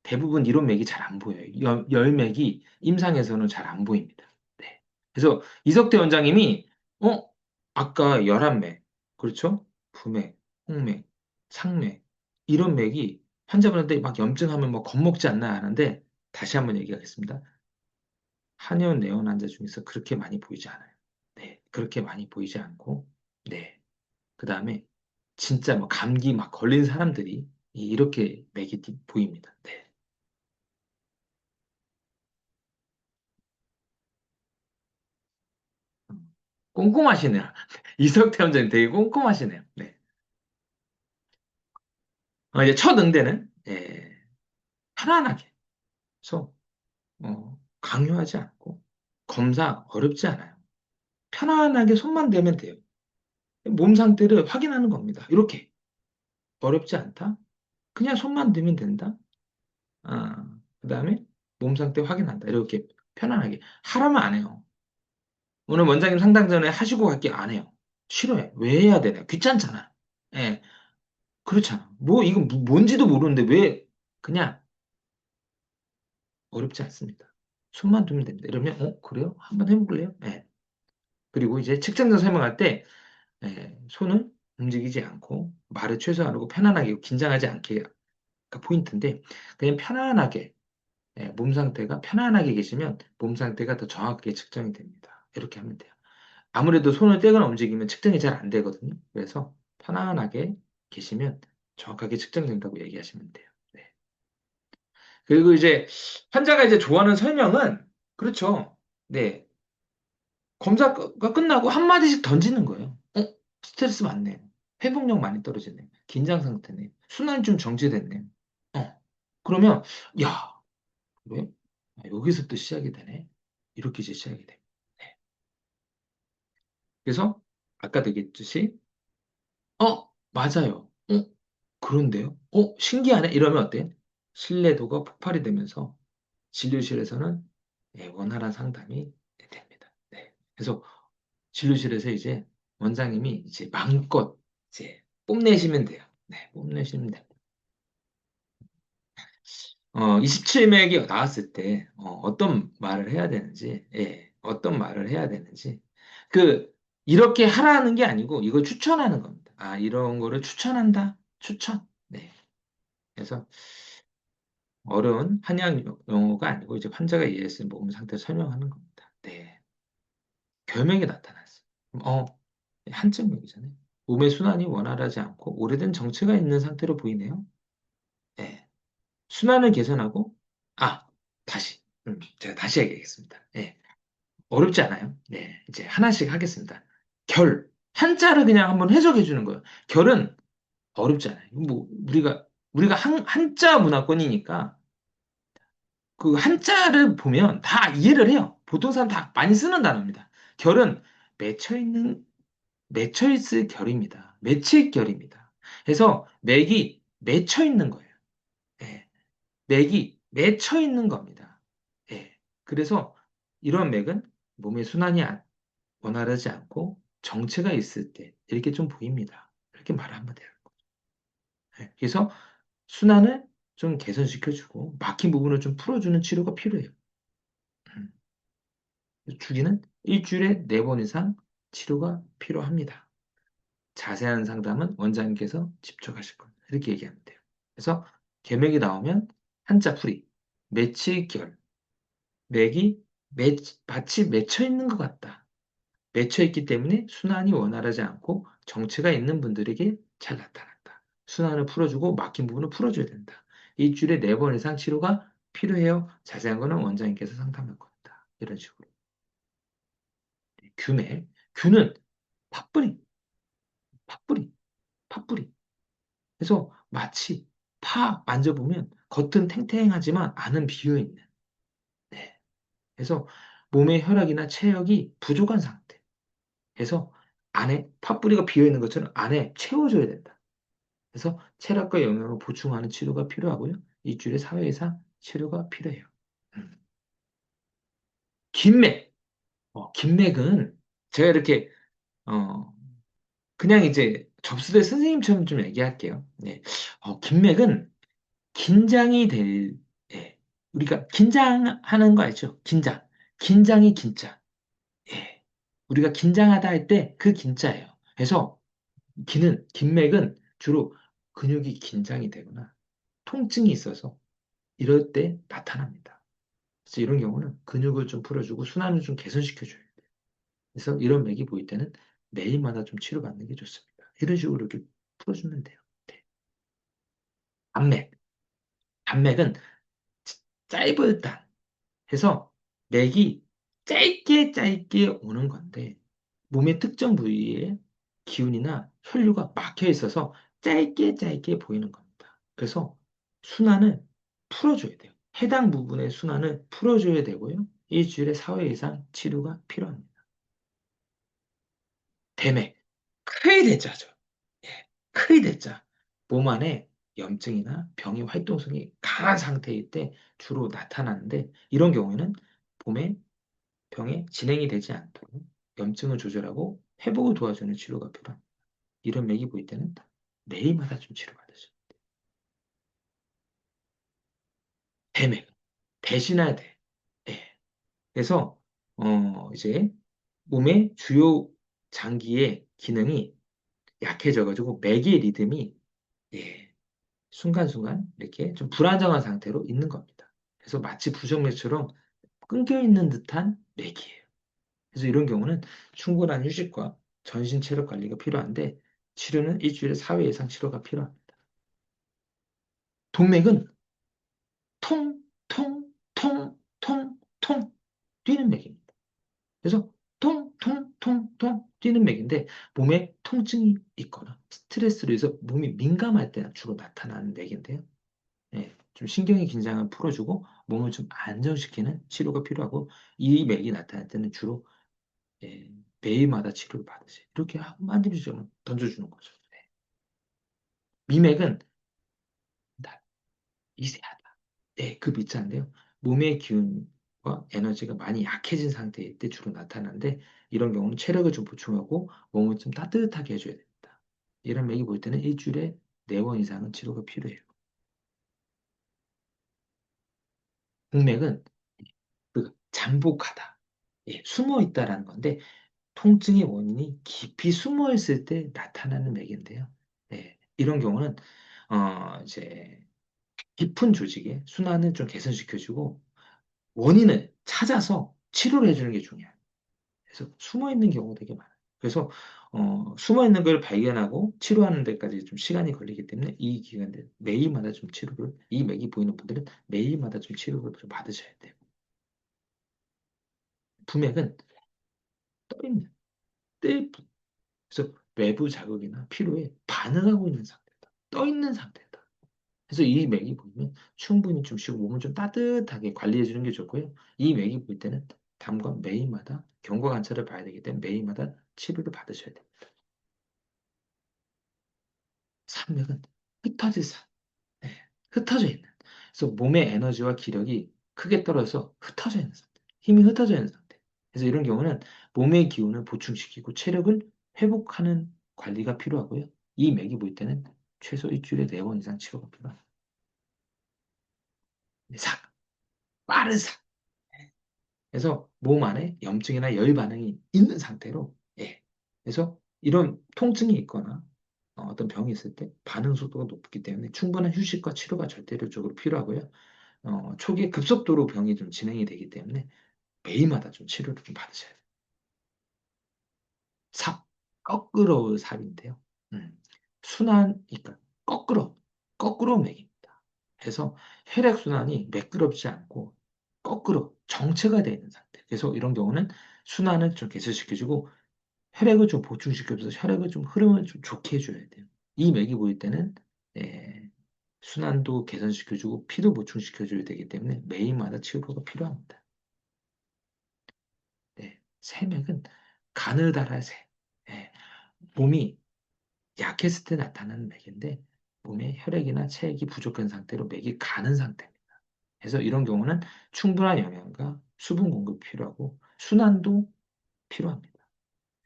대부분 이런 맥이 잘 안 보여요. 열맥이 임상에서는 잘 안 보입니다. 네. 그래서 이석태 원장님이, 어, 아까 열한 맥, 그렇죠? 부맥, 홍맥, 상맥, 이런 맥이 환자분한테 막 염증하면 뭐 겁먹지 않나 하는데, 다시 한번 얘기하겠습니다. 한의원 내원 환자 중에서 그렇게 많이 보이지 않아요. 네. 그렇게 많이 보이지 않고, 네. 그 다음에 진짜 뭐 감기 막 걸린 사람들이 이렇게 맥이 보입니다. 네. 꼼꼼하시네요. 이석태 원장님 되게 꼼꼼하시네요. 네. 이제 첫 응대는 편안하게 해서 강요하지 않고 검사 어렵지 않아요. 편안하게 손만 대면 돼요. 몸 상태를 확인하는 겁니다. 이렇게 어렵지 않다. 그냥 손만 대면 된다. 그다음에 몸 상태 확인한다. 이렇게 편안하게 하라면 안 해요. 오늘 원장님 상담 전에 하시고 갈게 안 해요. 싫어해. 왜 해야 되나? 귀찮잖아. 예, 그렇잖아. 뭐 이거 뭔지도 모르는데 왜 그냥 어렵지 않습니다. 손만 두면 됩니다. 이러면, 그래요? 한번 해볼래요? 네. 그리고 이제 측정자 설명할 때, 손을 움직이지 않고, 말을 최소한 하고 편안하게, 긴장하지 않게가 포인트인데, 그냥 편안하게, 몸 상태가 편안하게 계시면 몸 상태가 더 정확하게 측정이 됩니다. 이렇게 하면 돼요. 아무래도 손을 떼거나 움직이면 측정이 잘 안 되거든요. 그래서 편안하게 계시면 정확하게 측정된다고 얘기하시면 돼요. 네. 그리고 이제 환자가 이제 좋아하는 설명은 그렇죠. 네. 검사가 끝나고 한마디씩 던지는 거예요. 스트레스 많네. 회복력 많이 떨어지네. 긴장 상태네. 순환이 좀 정지됐네. 어. 그러면, 야, 그래? 여기서부터 시작이 되네. 이렇게 이제 시작이 돼. 네. 그래서, 아까 얘기했듯이, 맞아요. 그런데요? 신기하네? 이러면 어때? 신뢰도가 폭발이 되면서 진료실에서는 원활한 상담이 됩니다. 네. 그래서 진료실에서 이제 원장님이 이제 마음껏 이제 뽐내시면 돼요. 네, 뽐내시면 돼요. 27맥이 나왔을 때 어떤 말을 해야 되는지, 어떤 말을 해야 되는지, 이렇게 하라는 게 아니고 이걸 추천하는 겁니다. 아, 이런 거를 추천한다. 추천. 네. 그래서 어려운 한의학 용어가 아니고 이제 환자가 이해했을 몸 상태를 설명하는 겁니다. 네. 결명이 나타났어요. 한증맥이잖아요. 몸의 순환이 원활하지 않고 오래된 정체가 있는 상태로 보이네요. 네. 순환을 개선하고, 아, 다시. 제가 다시 얘기하겠습니다. 네. 어렵지 않아요. 네. 이제 하나씩 하겠습니다. 결. 한자를 그냥 한번 해석해 주는 거예요. 결은 어렵지 않아요. 뭐, 우리가 한자 문화권이니까 그 한자를 보면 다 이해를 해요. 보통 사람 다 많이 쓰는 단어입니다. 결은 맺혀 있는 맺혀 있을 결입니다. 맺힐 결입니다. 그래서 맥이 맺혀 있는 거예요. 예, 맥이 맺혀 있는 겁니다. 예, 그래서 이런 맥은 몸의 순환이 원활하지 않고 정체가 있을 때 이렇게 좀 보입니다. 이렇게 말하면 돼요. 예, 그래서 순환을 좀 개선시켜주고 막힌 부분을 좀 풀어주는 치료가 필요해요. 음. 주기는 일주일에 4번 이상 치료가 필요합니다. 자세한 상담은 원장님께서 직접 하실 겁니다. 이렇게 얘기하면 돼요. 그래서 계맥이 나오면 한자 풀이, 맺힐결, 맥이 마치 맺혀 있는 것 같다. 맺혀 있기 때문에 순환이 원활하지 않고 정체가 있는 분들에게 잘 나타난다. 순환을 풀어주고 막힌 부분을 풀어줘야 된다. 일주일에 4번 이상 치료가 필요해요. 자세한 거는 원장님께서 상담할 겁니다. 이런 식으로. 균의 균은 팥뿌리, 팥뿌리, 팥뿌리. 그래서 마치 파 만져보면 겉은 탱탱하지만 안은 비어있는. 네. 그래서 몸의 혈액이나 체력이 부족한 상태. 그래서 안에 팥뿌리가 비어있는 것처럼 안에 채워줘야 된다. 그래서 체력과 영양을 보충하는 치료가 필요하고요. 일주일에 4회 이상 치료가 필요해요. 음. 긴맥. 긴맥은 제가 이렇게 어, 그냥 이제 접수대 선생님처럼 좀 얘기할게요. 네. 긴맥은 긴장이 될, 예. 우리가 긴장하는 거 알죠? 긴장. 긴장이 긴자. 예. 우리가 긴장하다 할 때 그 긴자예요. 그래서 긴맥은 주로 근육이 긴장이 되거나 통증이 있어서 이럴 때 나타납니다. 그래서 이런 경우는 근육을 좀 풀어주고 순환을 좀 개선시켜줘야 돼요. 그래서 이런 맥이 보일 때는 매일마다 좀 치료받는 게 좋습니다. 이런 식으로 이렇게 풀어주면 돼요. 네. 안맥. 안맥은 짧을다. 해서 맥이 짧게 짧게 오는 건데 몸의 특정 부위에 기운이나 혈류가 막혀 있어서 짧게 짧게 보이는 겁니다. 그래서 순환을 풀어줘야 돼요. 해당 부분의 순환을 풀어줘야 되고요. 일주일에 4회 이상 치료가 필요합니다. 대맥, 크게 대자죠. 예, 크게 대자. 몸 안에 염증이나 병의 활동성이 강한 상태일 때 주로 나타나는데 이런 경우에는 봄에 병에 진행이 되지 않도록 염증을 조절하고 회복을 도와주는 치료가 필요합니다. 이런 맥이 보일 때는 매일마다 좀 치료받으죠. 대맥, 대신해야 돼. 예. 그래서 이제 몸의 주요 장기의 기능이 약해져가지고 맥의 리듬이 예, 순간순간 이렇게 좀 불안정한 상태로 있는 겁니다. 그래서 마치 부정맥처럼 끊겨 있는 듯한 맥이에요. 그래서 이런 경우는 충분한 휴식과 전신 체력 관리가 필요한데 치료는 일주일에 4회 이상 치료가 필요합니다. 동맥은 통, 통, 통, 통, 통 뛰는 맥입니다. 그래서 통, 통, 통, 통 뛰는 맥인데 몸에 통증이 있거나 스트레스로 해서 몸이 민감할 때 주로 나타나는 맥인데요. 예, 좀 신경의 긴장을 풀어주고 몸을 좀 안정시키는 치료가 필요하고 이 맥이 나타날 때는 주로 예, 매일마다 치료를 받으세요. 이렇게 하고 만들어주면 던져주는 거죠. 네. 미맥은 미세하다. 네, 그 미자인데요. 몸의 기운과 에너지가 많이 약해진 상태일 때 주로 나타나는데 이런 경우는 체력을 좀 보충하고 몸을 좀 따뜻하게 해줘야 됩니다. 이런 맥이 볼 때는 일주일에 4번 이상은 치료가 필요해요. 공맥은 그 잠복하다, 예, 숨어 있다라는 건데 통증의 원인이 깊이 숨어 있을 때 나타나는 맥인데요. 예, 이런 경우는 이제 깊은 조직의 순환을 좀 개선시켜주고 원인을 찾아서 치료를 해주는 게 중요해요. 그래서 숨어 있는 경우가 되게 많아요. 그래서 숨어 있는 걸 발견하고 치료하는 데까지 좀 시간이 걸리기 때문에 이 기간대 매일마다 좀 치료를 이 맥이 보이는 분들은 매일마다 좀 치료를 좀 받으셔야 돼요. 부맥은 떠 있는 뜰 그래서 외부 자극이나 피로에 반응하고 있는 상태다. 떠 있는 상태다. 그래서 이 맥이 보이면 충분히 좀 쉬고 몸을 좀 따뜻하게 관리해 주는 게 좋고요. 이 맥이 보일 때는 담과 매일마다 경과 관찰을 봐야 되기 때문에 매일마다 치료를 받으셔야 돼요. 산맥은 흩어진 산, 네, 흩어져 있는. 그래서 몸의 에너지와 기력이 크게 떨어져서 흩어져 있는 상태, 힘이 흩어져 있는 상태. 그래서 이런 경우는 몸의 기운을 보충시키고 체력을 회복하는 관리가 필요하고요. 이 맥이 보일 때는 최소 일주일에 4번 이상 치료가 필요합니다. 삭, 빠른 삭. 그래서 몸 안에 염증이나 열 반응이 있는 상태로, 예. 그래서 이런 통증이 있거나 어떤 병이 있을 때 반응 속도가 높기 때문에 충분한 휴식과 치료가 절대적으로 필요하고요. 초기에 급속도로 병이 좀 진행이 되기 때문에 매일마다 좀 치료를 좀 받으셔야 돼요. 삽, 거꾸로 삽인데요. 음, 그러니까 거꾸로 맥입니다. 그래서 혈액순환이 매끄럽지 않고 거꾸로 정체가 되어 있는 상태. 그래서 이런 경우는 순환을 좀 개선시켜주고 혈액을 좀 보충시켜줘서 혈액을 좀 흐름을 좀 좋게 해줘야 돼요. 이 맥이 보일 때는 예, 순환도 개선시켜주고 피도 보충시켜줘야 되기 때문에 매일마다 치료가 필요합니다. 네, 세맥은 가느다란 새. 예, 몸이 약했을 때 나타나는 맥인데 몸에 혈액이나 체액이 부족한 상태로 맥이 가는 상태입니다. 그래서 이런 경우는 충분한 영양과 수분 공급이 필요하고 순환도 필요합니다.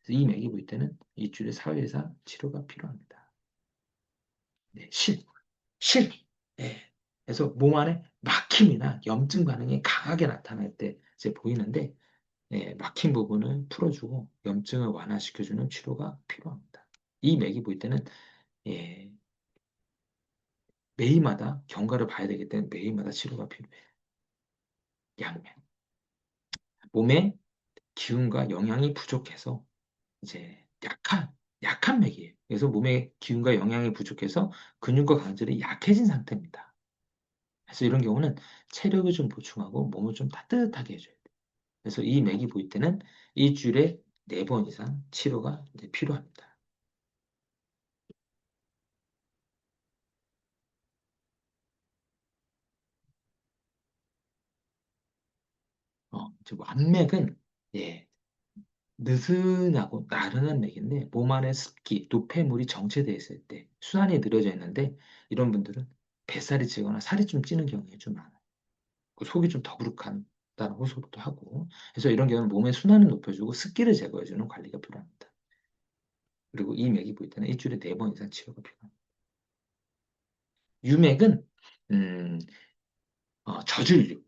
그래서 이 맥이 보일 때는 일주일에 4회 이상 치료가 필요합니다. 네, 실. 네. 그래서 몸 안에 막힘이나 염증 반응이 강하게 나타날 때 이제 보이는데 예, 막힌 부분을 풀어주고 염증을 완화시켜주는 치료가 필요합니다. 이 맥이 보일 때는 예, 매일마다 경과를 봐야 되기 때문에 매일마다 치료가 필요해요. 양면. 몸에 기운과 영양이 부족해서 이제 약한 맥이에요. 그래서 몸에 기운과 영양이 부족해서 근육과 관절이 약해진 상태입니다. 그래서 이런 경우는 체력을 좀 보충하고 몸을 좀 따뜻하게 해줘야 돼요. 그래서 이 맥이 보일 때는 일주일에 4번 이상 치료가 이제 필요합니다. 이제 완맥은 예, 느슨하고 나른한 맥인데 몸 안에 습기, 노폐물이 정체되어 있을 때 순환이 느려져 있는데 이런 분들은 뱃살이 찌거나 살이 좀 찌는 경우가 좀 많아요. 그 속이 좀 더부룩하다는 호소도 하고 그래서 이런 경우는 몸의 순환을 높여주고 습기를 제거해주는 관리가 필요합니다. 그리고 이 맥이 보일 때는 일주일에 4번 이상 치료가 필요합니다. 유맥은 음, 저준류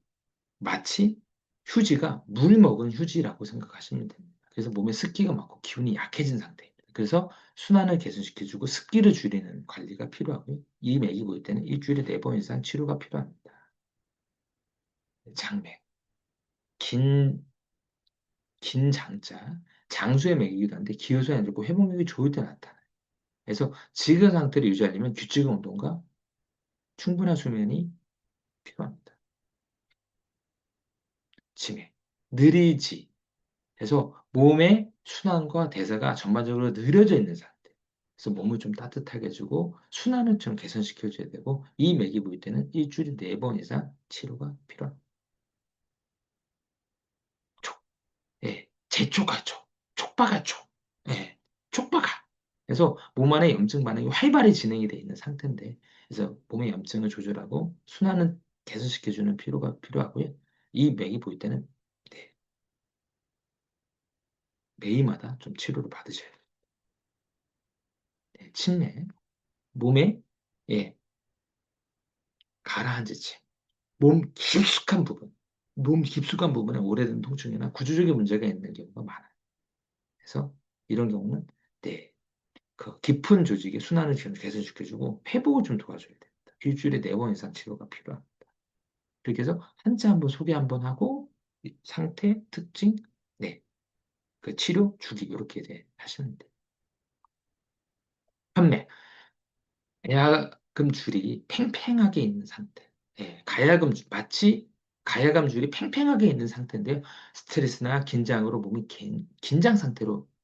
마치 휴지가 물 먹은 휴지라고 생각하시면 됩니다. 그래서 몸에 습기가 많고 기운이 약해진 상태입니다. 그래서 순환을 개선시켜주고 습기를 줄이는 관리가 필요하고요. 이 맥이 보일 때는 일주일에 4번 이상 치료가 필요합니다. 장맥, 긴, 긴 장자, 장수의 맥이기도 한데 기효소에 안 좋고 회복력이 좋을 때 나타나요. 그래서 지금 상태를 유지하려면 규칙의 운동과 충분한 수면이 필요합니다. 치매, 느리지. 그래서 몸의 순환과 대사가 전반적으로 느려져 있는 상태. 그래서 몸을 좀 따뜻하게 해주고 순환을 좀 개선시켜줘야 되고 이 맥이 보일 때는 일주일에 4번 이상 치료가 필요합니다. 촉, 예, 재촉할 촉, 촉박할 촉, 예, 촉박하. 그래서 몸 안에 염증 반응이 활발히 진행이 돼 있는 상태인데 그래서 몸의 염증을 조절하고 순환을 개선시켜주는 필요가 필요하고요. 이 맥이 보일 때는 네, 매일마다 좀 치료를 받으셔야 돼요. 네, 침내, 몸에 예, 가라앉은 채, 몸 깊숙한 부분, 몸 깊숙한 부분에 오래된 통증이나 구조적인 문제가 있는 경우가 많아요. 그래서 이런 경우는 네, 그 깊은 조직의 순환을 좀 개선시켜주고 회복을 좀 도와줘야 됩니다. 일주일에 4번 이상 치료가 필요합니다. 그렇게 해서 한자 한번 소개 한번 하고 이 상태, 특징, 네, 그 치료 주기 이렇게 이제 하시면 돼요. 판매. 가야금 줄이 팽팽하게 있는 상태. 예, 마치 가야금 줄이 팽팽하게 있는 상태인데요. 스트레스나 긴장으로 몸이 긴장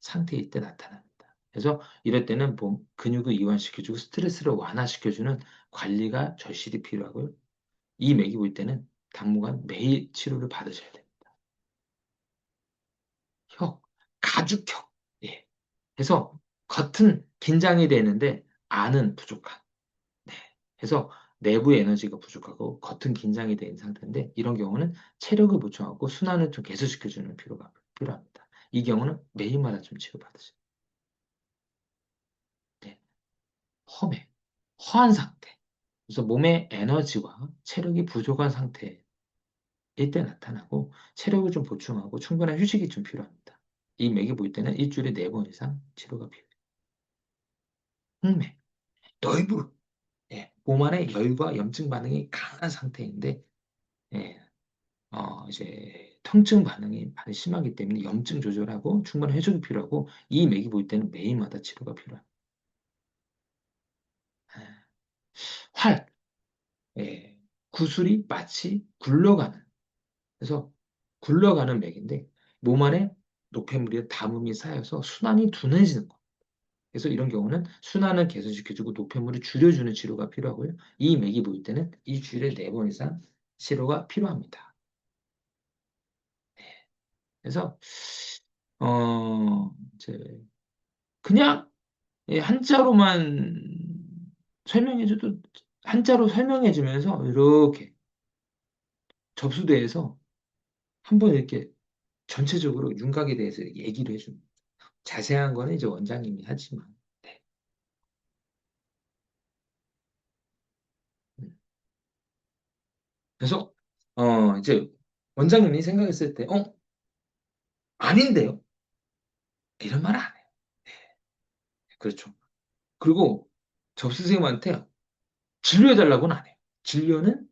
상태일 때 나타납니다. 그래서 이럴 때는 몸 근육을 이완시켜주고 스트레스를 완화시켜주는 관리가 절실히 필요하고요. 이 맥이 보일 때는 당분간 매일 치료를 받으셔야 됩니다. 혀, 가죽혀. 예. 그래서 겉은 긴장이 되는데 안은 부족한. 네. 그래서 내부의 에너지가 부족하고 겉은 긴장이 된 상태인데 이런 경우는 체력을 보충하고 순환을 좀 개선시켜주는 필요가 필요합니다. 이 경우는 매일마다 좀 치료받으셔야 돼요. 허매, 허한 상태. 그래서 몸의 에너지와 체력이 부족한 상태일 때 나타나고 체력을 좀 보충하고 충분한 휴식이 좀 필요합니다. 이 맥이 보일 때는 일주일에 4번 이상 치료가 필요해요. 흑맥, 열부, 예, 몸 안에 열과 염증 반응이 강한 상태인데 예, 이제 통증 반응이 심하기 때문에 염증 조절하고 충분한 해독이 필요하고 이 맥이 보일 때는 매일마다 치료가 필요합니다. 활, 예, 구슬이 마치 굴러가는 그래서 굴러가는 맥인데 몸 안에 노폐물이 담음이 쌓여서 순환이 둔해지는 거. 그래서 이런 경우는 순환을 개선시켜주고 노폐물을 줄여주는 치료가 필요하고요. 이 맥이 보일 때는 일주일에 4번 이상 치료가 필요합니다. 그래서 이제 그냥 한자로만 설명해줘도 한자로 설명해주면서 이렇게 접수대에서 한번 이렇게 전체적으로 윤곽에 대해서 얘기를 해줍니다. 자세한 거는 이제 원장님이 하지만 네. 음. 그래서 이제 원장님이 생각했을 때 아닌데요? 이런 말 안 해요. 그렇죠. 그리고 접수 선생님한테 진료해달라고는 안 해요. 진료는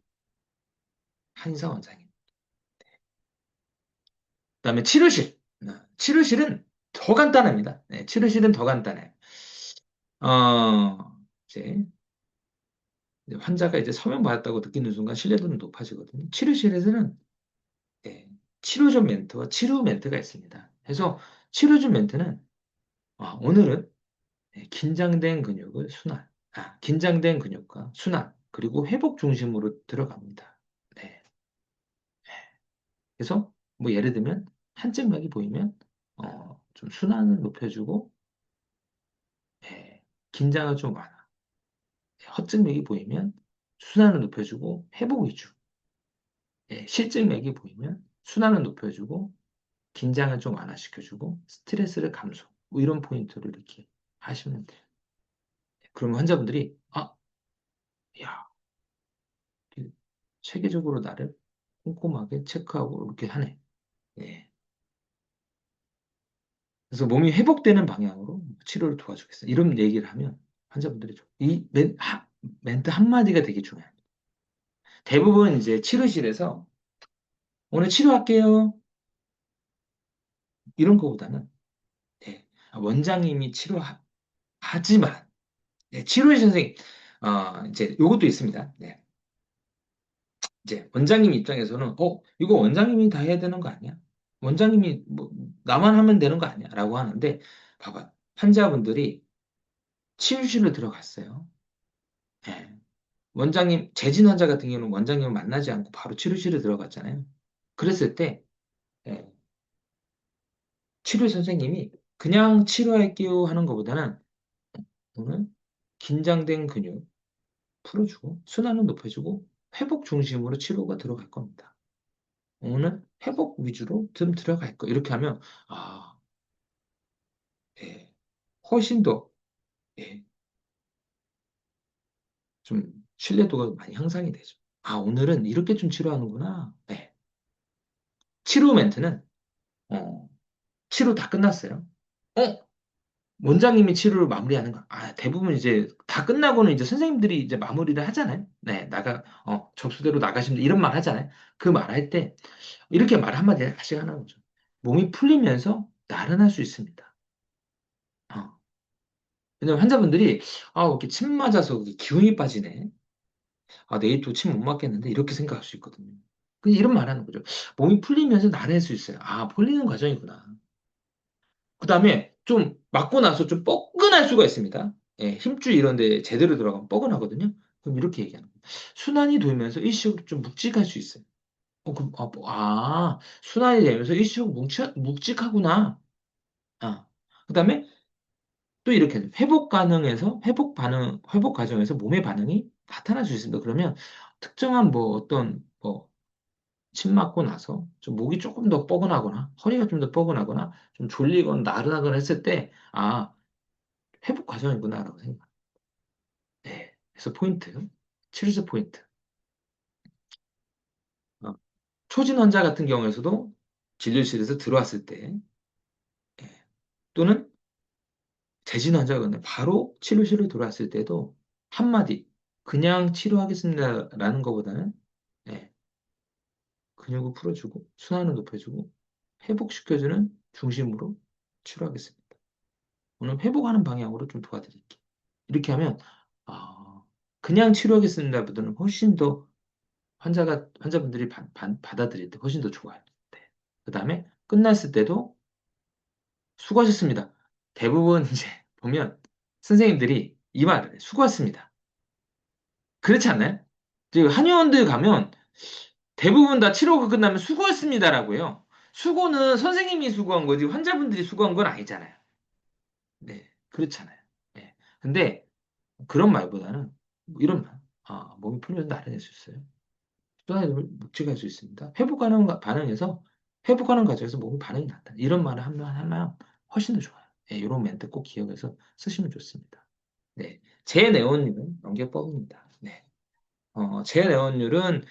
한의사 원장님. 그다음에 치료실. 치료실은 더 간단합니다. 네, 치료실은 더 간단해요. 어, 이제 환자가 이제 서명받았다고 느끼는 순간 신뢰도는 높아지거든요. 치료실에서는 예, 치료전 멘트와 치료 멘트가 있습니다. 그래서 치료전 멘트는 오늘은 긴장된 근육과 순환, 그리고 회복 중심으로 들어갑니다. 네. 그래서 뭐 예를 들면 한증맥이 보이면 좀 순환을 높여주고 긴장을 좀 완화. 허증맥이 보이면 순환을 높여주고 회복 위주. 실증맥이 보이면 순환을 높여주고 긴장을 좀 완화시켜주고 스트레스를 감소. 뭐 이런 포인트를 이렇게 하시면 돼요. 그러면 환자분들이 야, 이렇게 체계적으로 나를 꼼꼼하게 체크하고 이렇게 하네. 예. 그래서 몸이 회복되는 방향으로 치료를 도와주겠어. 이런 얘기를 하면 환자분들이 멘트 한마디가 되게 중요합니다. 대부분 이제 치료실에서 오늘 치료할게요. 이런 거보다는, 예, 원장님이 치료하지만, 예, 치료의 선생님, 이제 요것도 있습니다. 네. 이제 원장님 입장에서는, 이거 원장님이 다 해야 되는 거 아니야? 원장님이 뭐, 나만 하면 되는 거 아니야? 라고 하는데, 봐봐. 환자분들이 치료실로 들어갔어요. 예. 원장님, 재진 환자 같은 경우는 원장님을 만나지 않고 바로 치료실에 들어갔잖아요. 그랬을 때, 예, 치료 선생님이 그냥 치료할게요 하는 것보다는 오늘 긴장된 근육 풀어주고, 순환을 높여주고, 회복 중심으로 치료가 들어갈 겁니다. 오늘 회복 위주로 좀 들어갈 거. 이렇게 하면, 아, 예, 훨씬 더, 예, 좀 신뢰도가 많이 향상이 되죠. 아, 오늘은 이렇게 좀 치료하는구나. 네. 치료 멘트는, 어, 치료 다 끝났어요. 어? 원장님이 치료를 마무리하는 거. 대부분 이제 다 끝나고는 이제 선생님들이 이제 마무리를 하잖아요. 네, 접수대로 나가시면 이런 말 하잖아요. 그 말할 때, 이렇게 말 한마디 하씩 하는 거죠. 몸이 풀리면서 나른할 수 있습니다. 어. 왜냐면 환자분들이, 이렇게 침 맞아서 기운이 빠지네. 내일 또 침 못 맞겠는데, 이렇게 생각할 수 있거든요. 이런 말 하는 거죠. 몸이 풀리면서 나른할 수 있어요. 풀리는 과정이구나. 그 다음에 좀 맞고 나서 좀 뻐근할 수가 있습니다. 예, 힘줄 이런 데 제대로 들어가면 뻐근하거든요. 그럼 이렇게 얘기하는 거예요. 순환이 돌면서 일시적으로 좀 묵직할 수 있어요. 순환이 되면서 일시적으로 묵직하구나. 그 다음에 또 이렇게 회복 과정에서 몸의 반응이 나타날 수 있습니다. 그러면 특정한 침 맞고 나서 좀 목이 조금 더 뻐근하거나 허리가 좀 더 뻐근하거나 좀 졸리거나 나른하거나 했을 때, 회복 과정이구나라고 생각. 네. 그래서 치료제 포인트. 어, 초진 환자 같은 경우에서도 진료실에서 들어왔을 때, 예, 또는 재진 환자가 바로 치료실로 들어왔을 때도 한마디, 그냥 치료하겠습니다라는 것보다는, 예, 근육을 풀어주고, 순환을 높여주고, 회복시켜주는 중심으로 치료하겠습니다. 오늘 회복하는 방향으로 좀 도와드릴게요. 이렇게 하면, 아, 그냥 치료하겠습니다보다는 훨씬 더 환자분들이 받아들일 때 훨씬 더 좋아요. 네. 그 다음에 끝났을 때도 수고하셨습니다. 대부분 이제 보면 선생님들이 이 말을 해요. 수고하셨습니다. 그렇지 않나요? 지금 한의원들 가면 대부분 다 치료가 끝나면 수고했습니다라고 해요. 수고는 선생님이 수고한 거지 환자분들이 수고한 건 아니잖아요. 네, 그렇잖아요. 네. 근데 그런 말보다는 이런 말. 몸이 풀려서 나른할 수 있어요. 수단을 묵직할 수 있습니다. 반응에서 회복하는 과정에서 몸이 반응이 난다. 이런 말을 하면 훨씬 더 좋아요. 네, 이런 멘트 꼭 기억해서 쓰시면 좋습니다. 네, 제네온율은 연계법입니다. 네, 제네온율은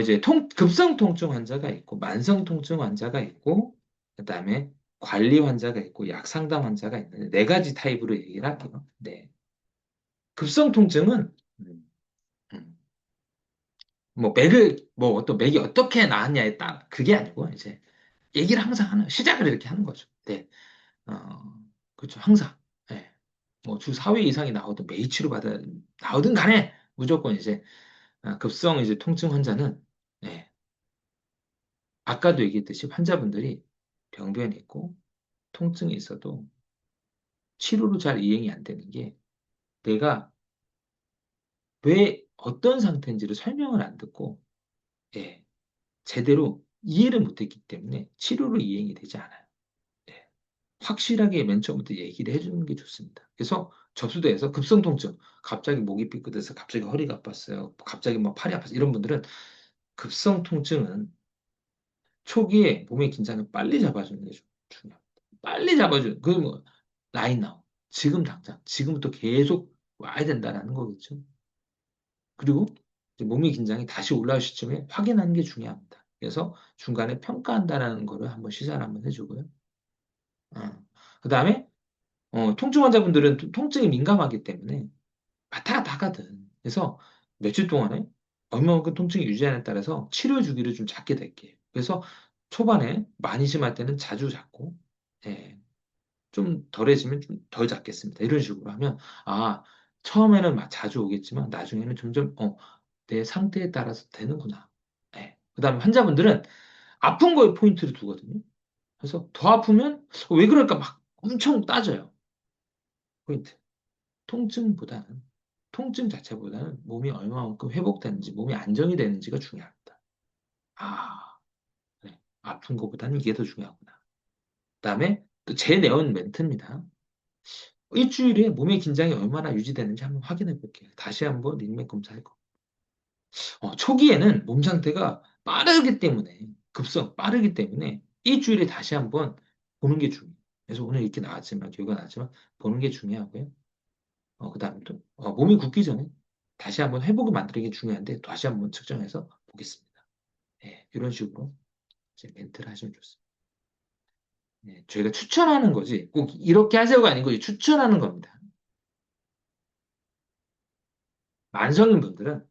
이제 급성 통증 환자가 있고 만성 통증 환자가 있고 그다음에 관리 환자가 있고 약 상담 환자가 있는데 네 가지 타입으로 얘기를 할게요. 네, 급성 통증은 음, 어떤 맥이 어떻게 나왔냐에 따라 그게 아니고 이제 얘기를 항상 시작을 이렇게 하는 거죠. 네, 어, 그렇죠. 항상. 네. 주 4회 이상이 나오든 간에 무조건 이제 급성 이제 통증 환자는 네, 아까도 얘기했듯이 환자분들이 병변이 있고 통증이 있어도 치료로 잘 이행이 안 되는 게 내가 왜 어떤 상태인지를 설명을 안 듣고 예, 제대로 이해를 못했기 때문에 치료로 이행이 되지 않아요. 예. 확실하게 맨 처음부터 얘기를 해주는 게 좋습니다. 그래서 접수대에서 급성 통증, 갑자기 목이 삐끗해서 갑자기 허리가 아팠어요. 갑자기 막 팔이 아팠어요. 이런 분들은 급성 통증은 초기에 몸의 긴장을 빨리 잡아주는 게 중요합니다. 빨리 잡아주는, 라인 나오. 지금 당장, 지금부터 계속 와야 된다라는 거겠죠. 그리고 이제 몸의 긴장이 다시 올라올 시점에 확인하는 게 중요합니다. 그래서 중간에 평가한다라는 거를 한번 시사를 한번 해주고요. 그 다음에 통증 환자분들은 통증이 민감하기 때문에 왔다 갔다 하거든. 그래서 며칠 동안에 얼마만큼 통증이 유지하냐에 따라서 치료 주기를 좀 잡게 될게요. 그래서 초반에 많이 심할 때는 자주 잡고, 예, 좀 덜해지면 좀 덜 잡겠습니다. 이런 식으로 하면, 아, 처음에는 막 자주 오겠지만, 나중에는 점점, 내 상태에 따라서 되는구나. 예. 그 다음에 환자분들은 아픈 거에 포인트를 두거든요. 그래서 더 아프면, 왜 그럴까 막 엄청 따져요. 포인트. 통증보다는, 통증 자체보다는 몸이 얼마만큼 회복되는지, 몸이 안정이 되는지가 중요합니다. 아, 네. 아픈 것보다는 이게 더 중요하구나. 그다음에 또 제 내온 멘트입니다. 일주일에 몸의 긴장이 얼마나 유지되는지 한번 확인해 볼게요. 다시 한번 링맥 검사할 거. 초기에는 몸 상태가 빠르기 때문에, 빠르기 때문에 일주일에 다시 한번 보는 게 중요해요. 그래서 오늘 이렇게 나왔지만, 결과 나왔지만, 보는 게 중요하고요. 그다음에 또, 몸이 굳기 전에 다시 한번 회복을 만들기 중요한데, 다시 한번 측정해서 보겠습니다. 예, 이런 식으로 이제 멘트를 하시면 좋습니다. 예, 저희가 추천하는 거지, 꼭 이렇게 하세요가 아니고, 추천하는 겁니다. 만성인 분들은,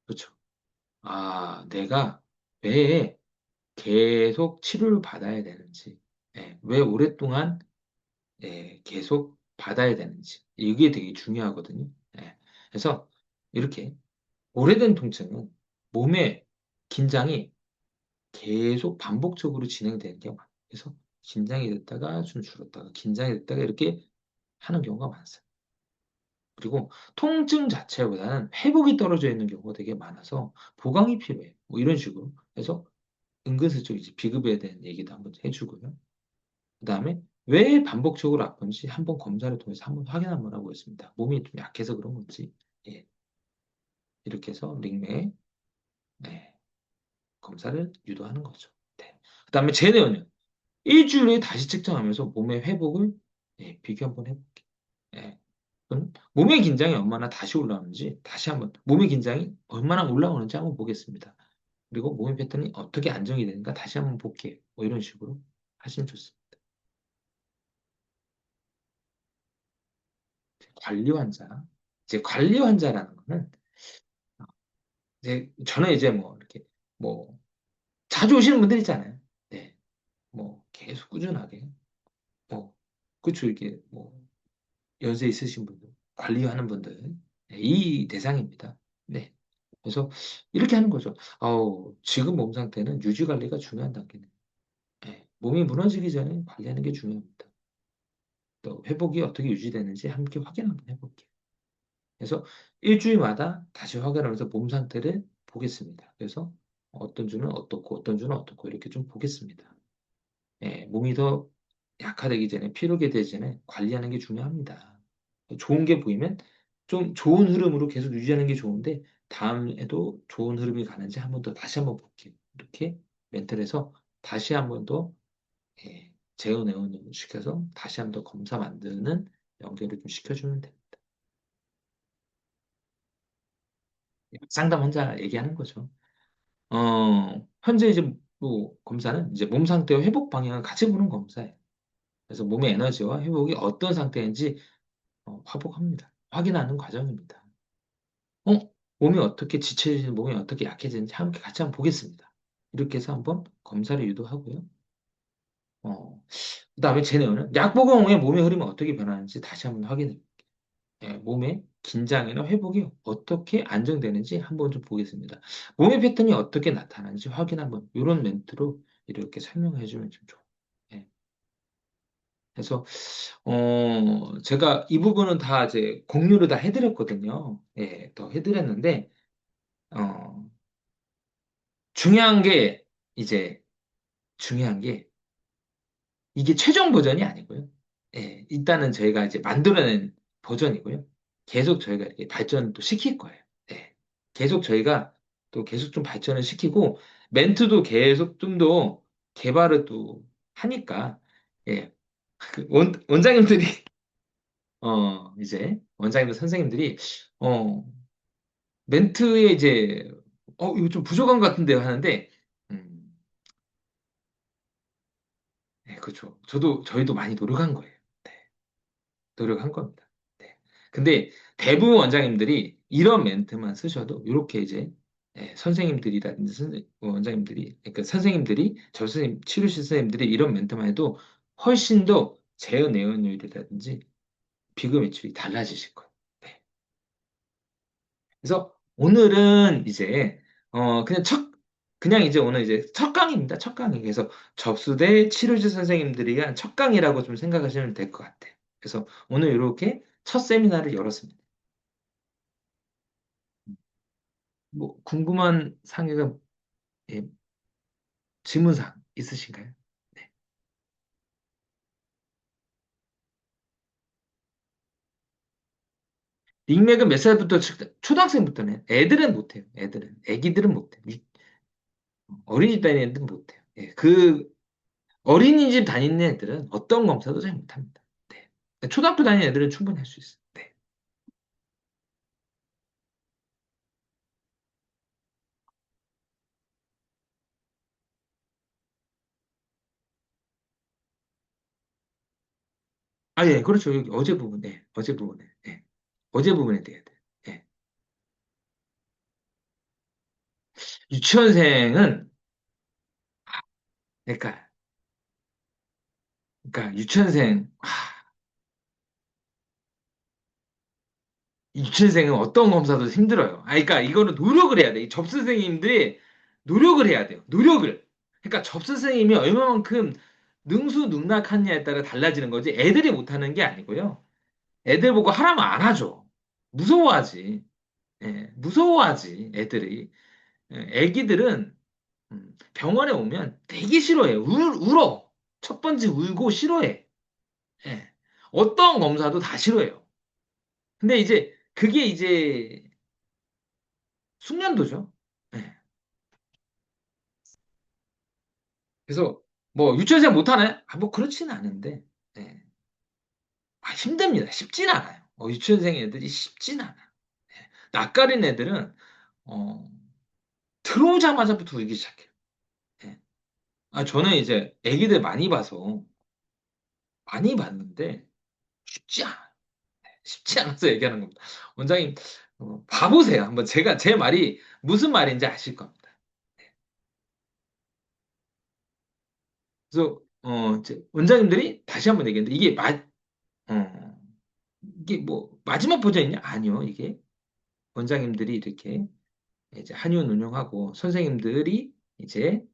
그렇죠. 아, 내가 왜 계속 치료를 받아야 되는지, 왜 오랫동안 계속 받아야 되는지, 이게 되게 중요하거든요. 그래서 이렇게 오래된 통증은 몸의 긴장이 계속 반복적으로 진행되는 경우가 많아요. 그래서 긴장이 됐다가 좀 줄었다가, 긴장이 됐다가 이렇게 하는 경우가 많습니다. 그리고 통증 자체보다는 회복이 떨어져 있는 경우가 되게 많아서 보강이 필요해요. 뭐 이런 식으로. 그래서 은근슬쩍 이제 비급여에 대한 얘기도 한번 해주고요. 그 다음에 왜 반복적으로 아픈지 한번 검사를 통해서 한번 확인 한번 하고 있습니다. 몸이 좀 약해서 그런 건지. 예, 이렇게 해서 링맥 검사를 유도하는 거죠. 네. 그 다음에 제네온은 일주일에 다시 측정하면서 몸의 회복을 비교 한번 해볼게요. 예. 그럼 몸의 긴장이 얼마나 다시 올라오는지 다시 한번 몸의 긴장이 얼마나 올라오는지 한번 보겠습니다. 그리고 몸의 패턴이 어떻게 안정이 되는가 다시 한번 볼게요. 뭐 이런 식으로 하시면 좋습니다. 관리 환자. 이제 관리 환자라는 거는 이제 저는 이제 뭐 이렇게 뭐 자주 오시는 분들 있잖아요. 네. 뭐 계속 꾸준하게 뭐 그쵸 이게 뭐 연세 있으신 분들 관리하는 분들 이 대상입니다. 네. 그래서 이렇게 하는 거죠. 지금 몸 상태는 유지 관리가 중요한 단계네. 네. 몸이 무너지기 전에 관리하는 게 중요합니다. 또 회복이 어떻게 유지되는지 함께 확인 한번 해볼게요. 그래서 일주일마다 다시 확인하면서 몸 상태를 보겠습니다. 그래서 어떤 주는 어떻고 어떤 주는 어떻고 이렇게 좀 보겠습니다. 몸이 더 약화되기 전에 피로게 되기 전에 관리하는 게 중요합니다. 좋은 게 보이면 좀 좋은 흐름으로 계속 유지하는 게 좋은데 다음에도 좋은 흐름이 가는지 한번 더 다시 한번 볼게요. 이렇게 멘탈에서 다시 한번 더 재운에운을 시켜서 다시 한번 더 검사 만드는 연결을 좀 시켜주면 됩니다. 상담 환자 얘기하는 거죠. 현재 이제 뭐 검사는 이제 몸 상태와 회복 방향을 같이 보는 검사예요. 그래서 몸의 에너지와 회복이 어떤 상태인지 화복합니다. 확인하는 과정입니다. 어? 몸이 어떻게 지쳐지는지, 몸이 어떻게 약해지는지 함께 같이 한번 보겠습니다. 이렇게 해서 한번 검사를 유도하고요. 그다음에 제네오는 약 복용 후에 몸의 흐름이 어떻게 변하는지 다시 한번 확인해. 몸의 긴장이나 회복이 어떻게 안정되는지 한번 좀 보겠습니다. 몸의 패턴이 어떻게 나타나는지 확인 한번, 이런 멘트로 이렇게 설명해 주면 좀 좋아요. 예. 그래서, 제가 이 부분은 다 이제 공유를 다 해드렸거든요. 예, 더 해드렸는데, 어, 중요한 게, 이제, 중요한 게, 이게 최종 버전이 아니고요. 예, 일단은 저희가 이제 만들어낸 버전이고요. 계속 저희가 이렇게 발전을 또 시킬 거예요. 예, 계속 저희가 또 계속 좀 발전을 시키고, 멘트도 계속 좀 더 개발을 또 하니까, 예, 그 원장님들이, 이제, 원장님들 선생님들이, 어, 멘트에 이제, 이거 좀 부족한 것 같은데요 하는데, 음, 네, 그렇죠. 저희도 많이 노력한 거예요. 네. 노력한 겁니다. 네. 근데 대부분 원장님들이 이런 멘트만 쓰셔도 이렇게 이제 예, 선생님들이라든지 원장님들이, 그러니까 선생님들이, 저 선생님, 치료실 선생님들이 이런 멘트만 해도 훨씬 더 재현 내원율이라든지 비교 매출이 달라지실 거예요. 네. 그래서 오늘은 이제, 그냥 이제 오늘 이제 첫 강의입니다. 첫 강의. 그래서 접수대 치료실 선생님들이 한 첫 강의라고 좀 생각하시면 될 것 같아요. 그래서 오늘 이렇게 첫 세미나를 열었습니다. 뭐, 궁금한 상의가, 예, 질문사항 있으신가요? 네. 빅맥은 몇 살부터, 초등학생부터는, 애들은 못해요. 애들은. 애기들은 못해요. 어린이집 다니는 애들은 못해요. 예, 어린이집 다니는 애들은 어떤 검사도 잘 못합니다. 네. 초등학교 다니는 애들은 충분히 할 수 있어요. 네. 아, 예, 그렇죠. 여기 어제 부분에, 어제 부분에, 예. 어제 부분에 돼야 돼. 예. 유치원생은, 그러니까, 유치원생, 유치원생은 어떤 검사도 힘들어요. 그러니까 이거는 노력을 해야 돼. 이 접수 선생님들이 노력을 해야 돼요. 노력을. 그러니까 접수 선생님이 얼마만큼 능수능락하느냐에 따라 달라지는 거지. 애들이 못하는 게 아니고요. 애들 보고 하라면 안 하죠. 무서워하지. 예, 무서워하지, 애들이. 예, 애기들은 병원에 오면 되게 싫어해. 울어. 첫 번째 울고 싫어해. 예. 어떤 검사도 다 싫어해요. 근데 이제 그게 이제 숙련도죠. 예. 그래서 뭐 유치원생 못하나요? 뭐 그렇지는 않은데 예. 힘듭니다. 쉽진 않아요. 유치원생 애들이 쉽진 않아요. 예. 낯가린 애들은 어, 들어오자마자부터 울기 시작해요. 예. 저는 이제 애기들 많이 봐서 많이 봤는데 쉽지 않아요. 쉽지 않아서 얘기하는 겁니다. 원장님, 봐보세요. 한번 제 말이 무슨 말인지 아실 겁니다. 그래서, 이제 원장님들이 다시 한번 얘기했는데, 어, 이게 뭐, 마지막 버전이냐? 아니요. 이게 원장님들이 이렇게 이제 한의원 운영하고 선생님들이 이제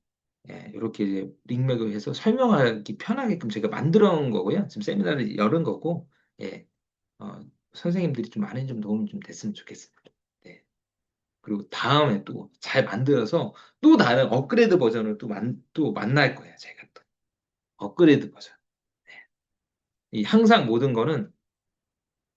이렇게 이제 링맥을 해서 설명하기 편하게끔 제가 만들어 놓은 거고요. 지금 세미나를 열은 거고, 예, 어, 선생님들이 좀 많은 좀 도움이 좀 됐으면 좋겠습니다. 네. 그리고 다음에 또 잘 만들어서 또 다른 업그레이드 버전을 또 만날 거예요. 제가 또. 업그레이드 버전. 항상 모든 거는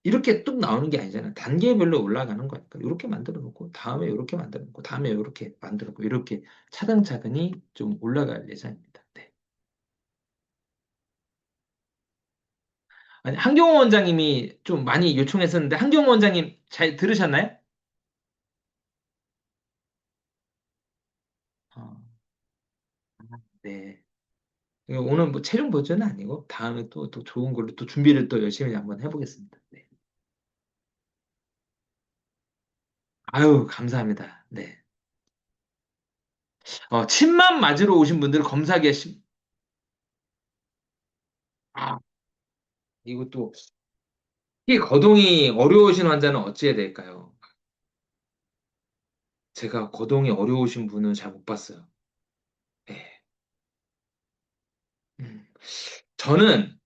이렇게 뚝 나오는 게 아니잖아요. 단계별로 올라가는 거니까. 이렇게 만들어 놓고, 다음에 이렇게 만들어 놓고, 다음에 이렇게 만들어 놓고, 이렇게 차근차근히 좀 올라갈 예정입니다. 네. 아니, 한경호 원장님이 좀 많이 요청했었는데, 한경호 원장님 잘 들으셨나요? 어, 네. 오늘 뭐 최종 버전은 아니고, 다음에 또 좋은 걸로 또 준비를 또 열심히 한번 해보겠습니다. 네. 아유, 감사합니다. 네. 침만 맞으러 오신 분들 검사하기가 아, 이것도, 이 거동이 어려우신 환자는 어찌해야 될까요? 제가 거동이 어려우신 분은 잘 못 봤어요. 네. 음. 저는,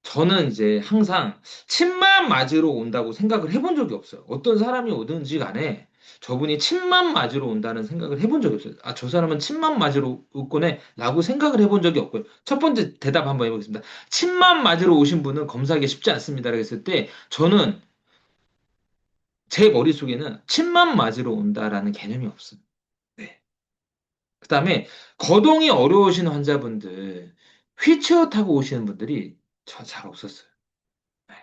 저는 이제 항상 침만 맞으러 온다고 생각을 해본 적이 없어요. 어떤 사람이 오든지 간에 저분이 침만 맞으러 온다는 생각을 해본 적이 없어요. 저 사람은 침만 맞으러 오거네 라고 생각을 해본 적이 없고요. 첫 번째 대답 한번 해보겠습니다. 침만 맞으러 오신 분은 검사하기 쉽지 않습니다라고 했을 때 저는 제 머릿속에는 침만 맞으러 온다라는 개념이 없어요. 네. 그다음에 거동이 어려우신 환자분들, 휠체어 타고 오시는 분들이 잘 없었어요. 네.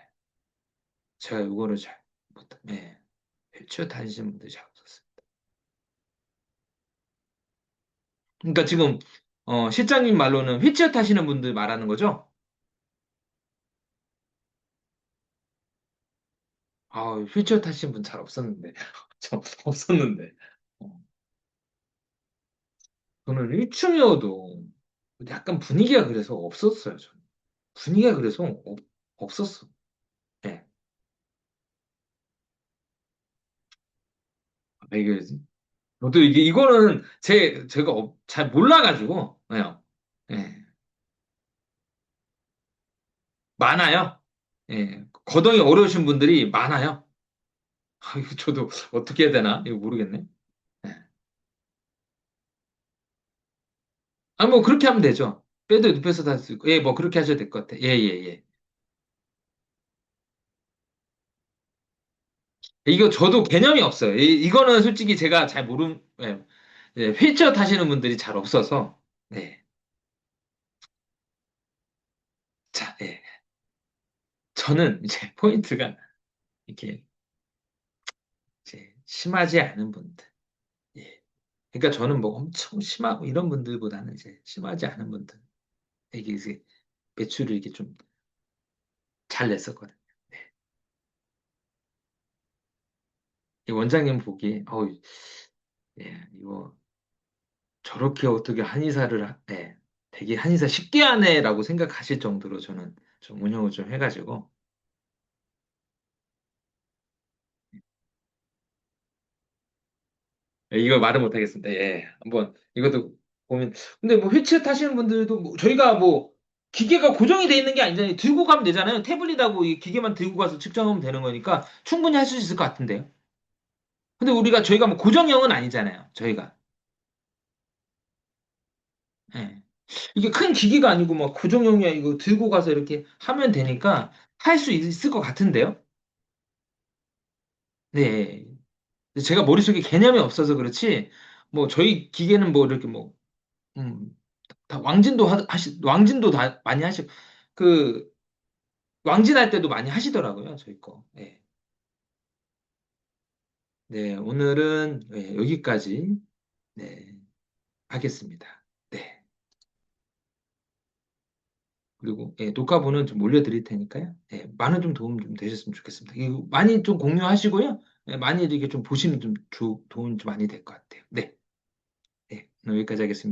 제가 이거를 네. 휠체어 타시는 분들이 잘 없었어요. 그러니까 지금, 실장님 말로는 휠체어 타시는 분들 말하는 거죠? 휠체어 타시는 분 잘 없었는데. 저 없었는데. 어. 저는 1층이어도 약간 분위기가 그래서 없었어요. 저는. 분위기가 그래서 없었어. 예. 이게 저도 이거는 제가 잘 몰라가지고 예. 예. 많아요. 예. 거동이 어려우신 분들이 많아요. 아, 이거 저도 어떻게 해야 되나? 이거 모르겠네. 예. 아, 뭐 그렇게 하면 되죠. 빼도 눕혀서 달 수 있고. 예, 뭐 그렇게 하셔도 될 것 같아. 예, 예, 예. 이거 저도 개념이 없어요. 이거는 솔직히 제가 잘 예. 예, 휠체어 타시는 분들이 잘 없어서. 네. 자, 예. 저는 이제 포인트가 이렇게 이제 심하지 않은 분들. 예. 그러니까 저는 뭐 엄청 심하고 이런 분들보다는 이제 심하지 않은 분들. 이게 매출을 이렇게 좀 잘 냈었거든요. 네. 이 원장님 보기에, 예, 이거 저렇게 어떻게 네, 되게 한의사 쉽게 하네라고 생각하실 정도로 저는 좀 운영을 좀 해가지고, 예, 이거 말은 못하겠습니다. 예, 한번 이것도 보면, 근데 뭐 휠체어 타시는 분들도 저희가 뭐 기계가 고정이 돼 있는 게 아니잖아요. 들고 가면 되잖아요. 태블릿하고 이 기계만 들고 가서 측정하면 되는 거니까 충분히 할 수 있을 것 같은데요. 근데 저희가 뭐 고정형은 아니잖아요. 저희가. 예. 이게 큰 기기가 아니고 막 고정형이야. 이거 들고 가서 이렇게 하면 되니까 할 수 있을 것 같은데요? 네. 제가 머릿속에 개념이 없어서 그렇지, 뭐 저희 기계는 뭐 이렇게 뭐, 음, 다 왕진도 다 많이 그, 왕진할 때도 많이 하시더라고요. 저희 거. 네. 네. 오늘은 네, 여기까지, 네, 하겠습니다. 네. 그리고 예, 녹화본은 좀 올려드릴 테니까요. 예, 많은 좀 도움 좀 되셨으면 좋겠습니다. 이거 많이 좀 공유하시고요. 예, 많이 이렇게 좀 보시면 좀 도움 좀 많이 될 것 같아요. 네, 네, 오늘 여기까지 하겠습니다.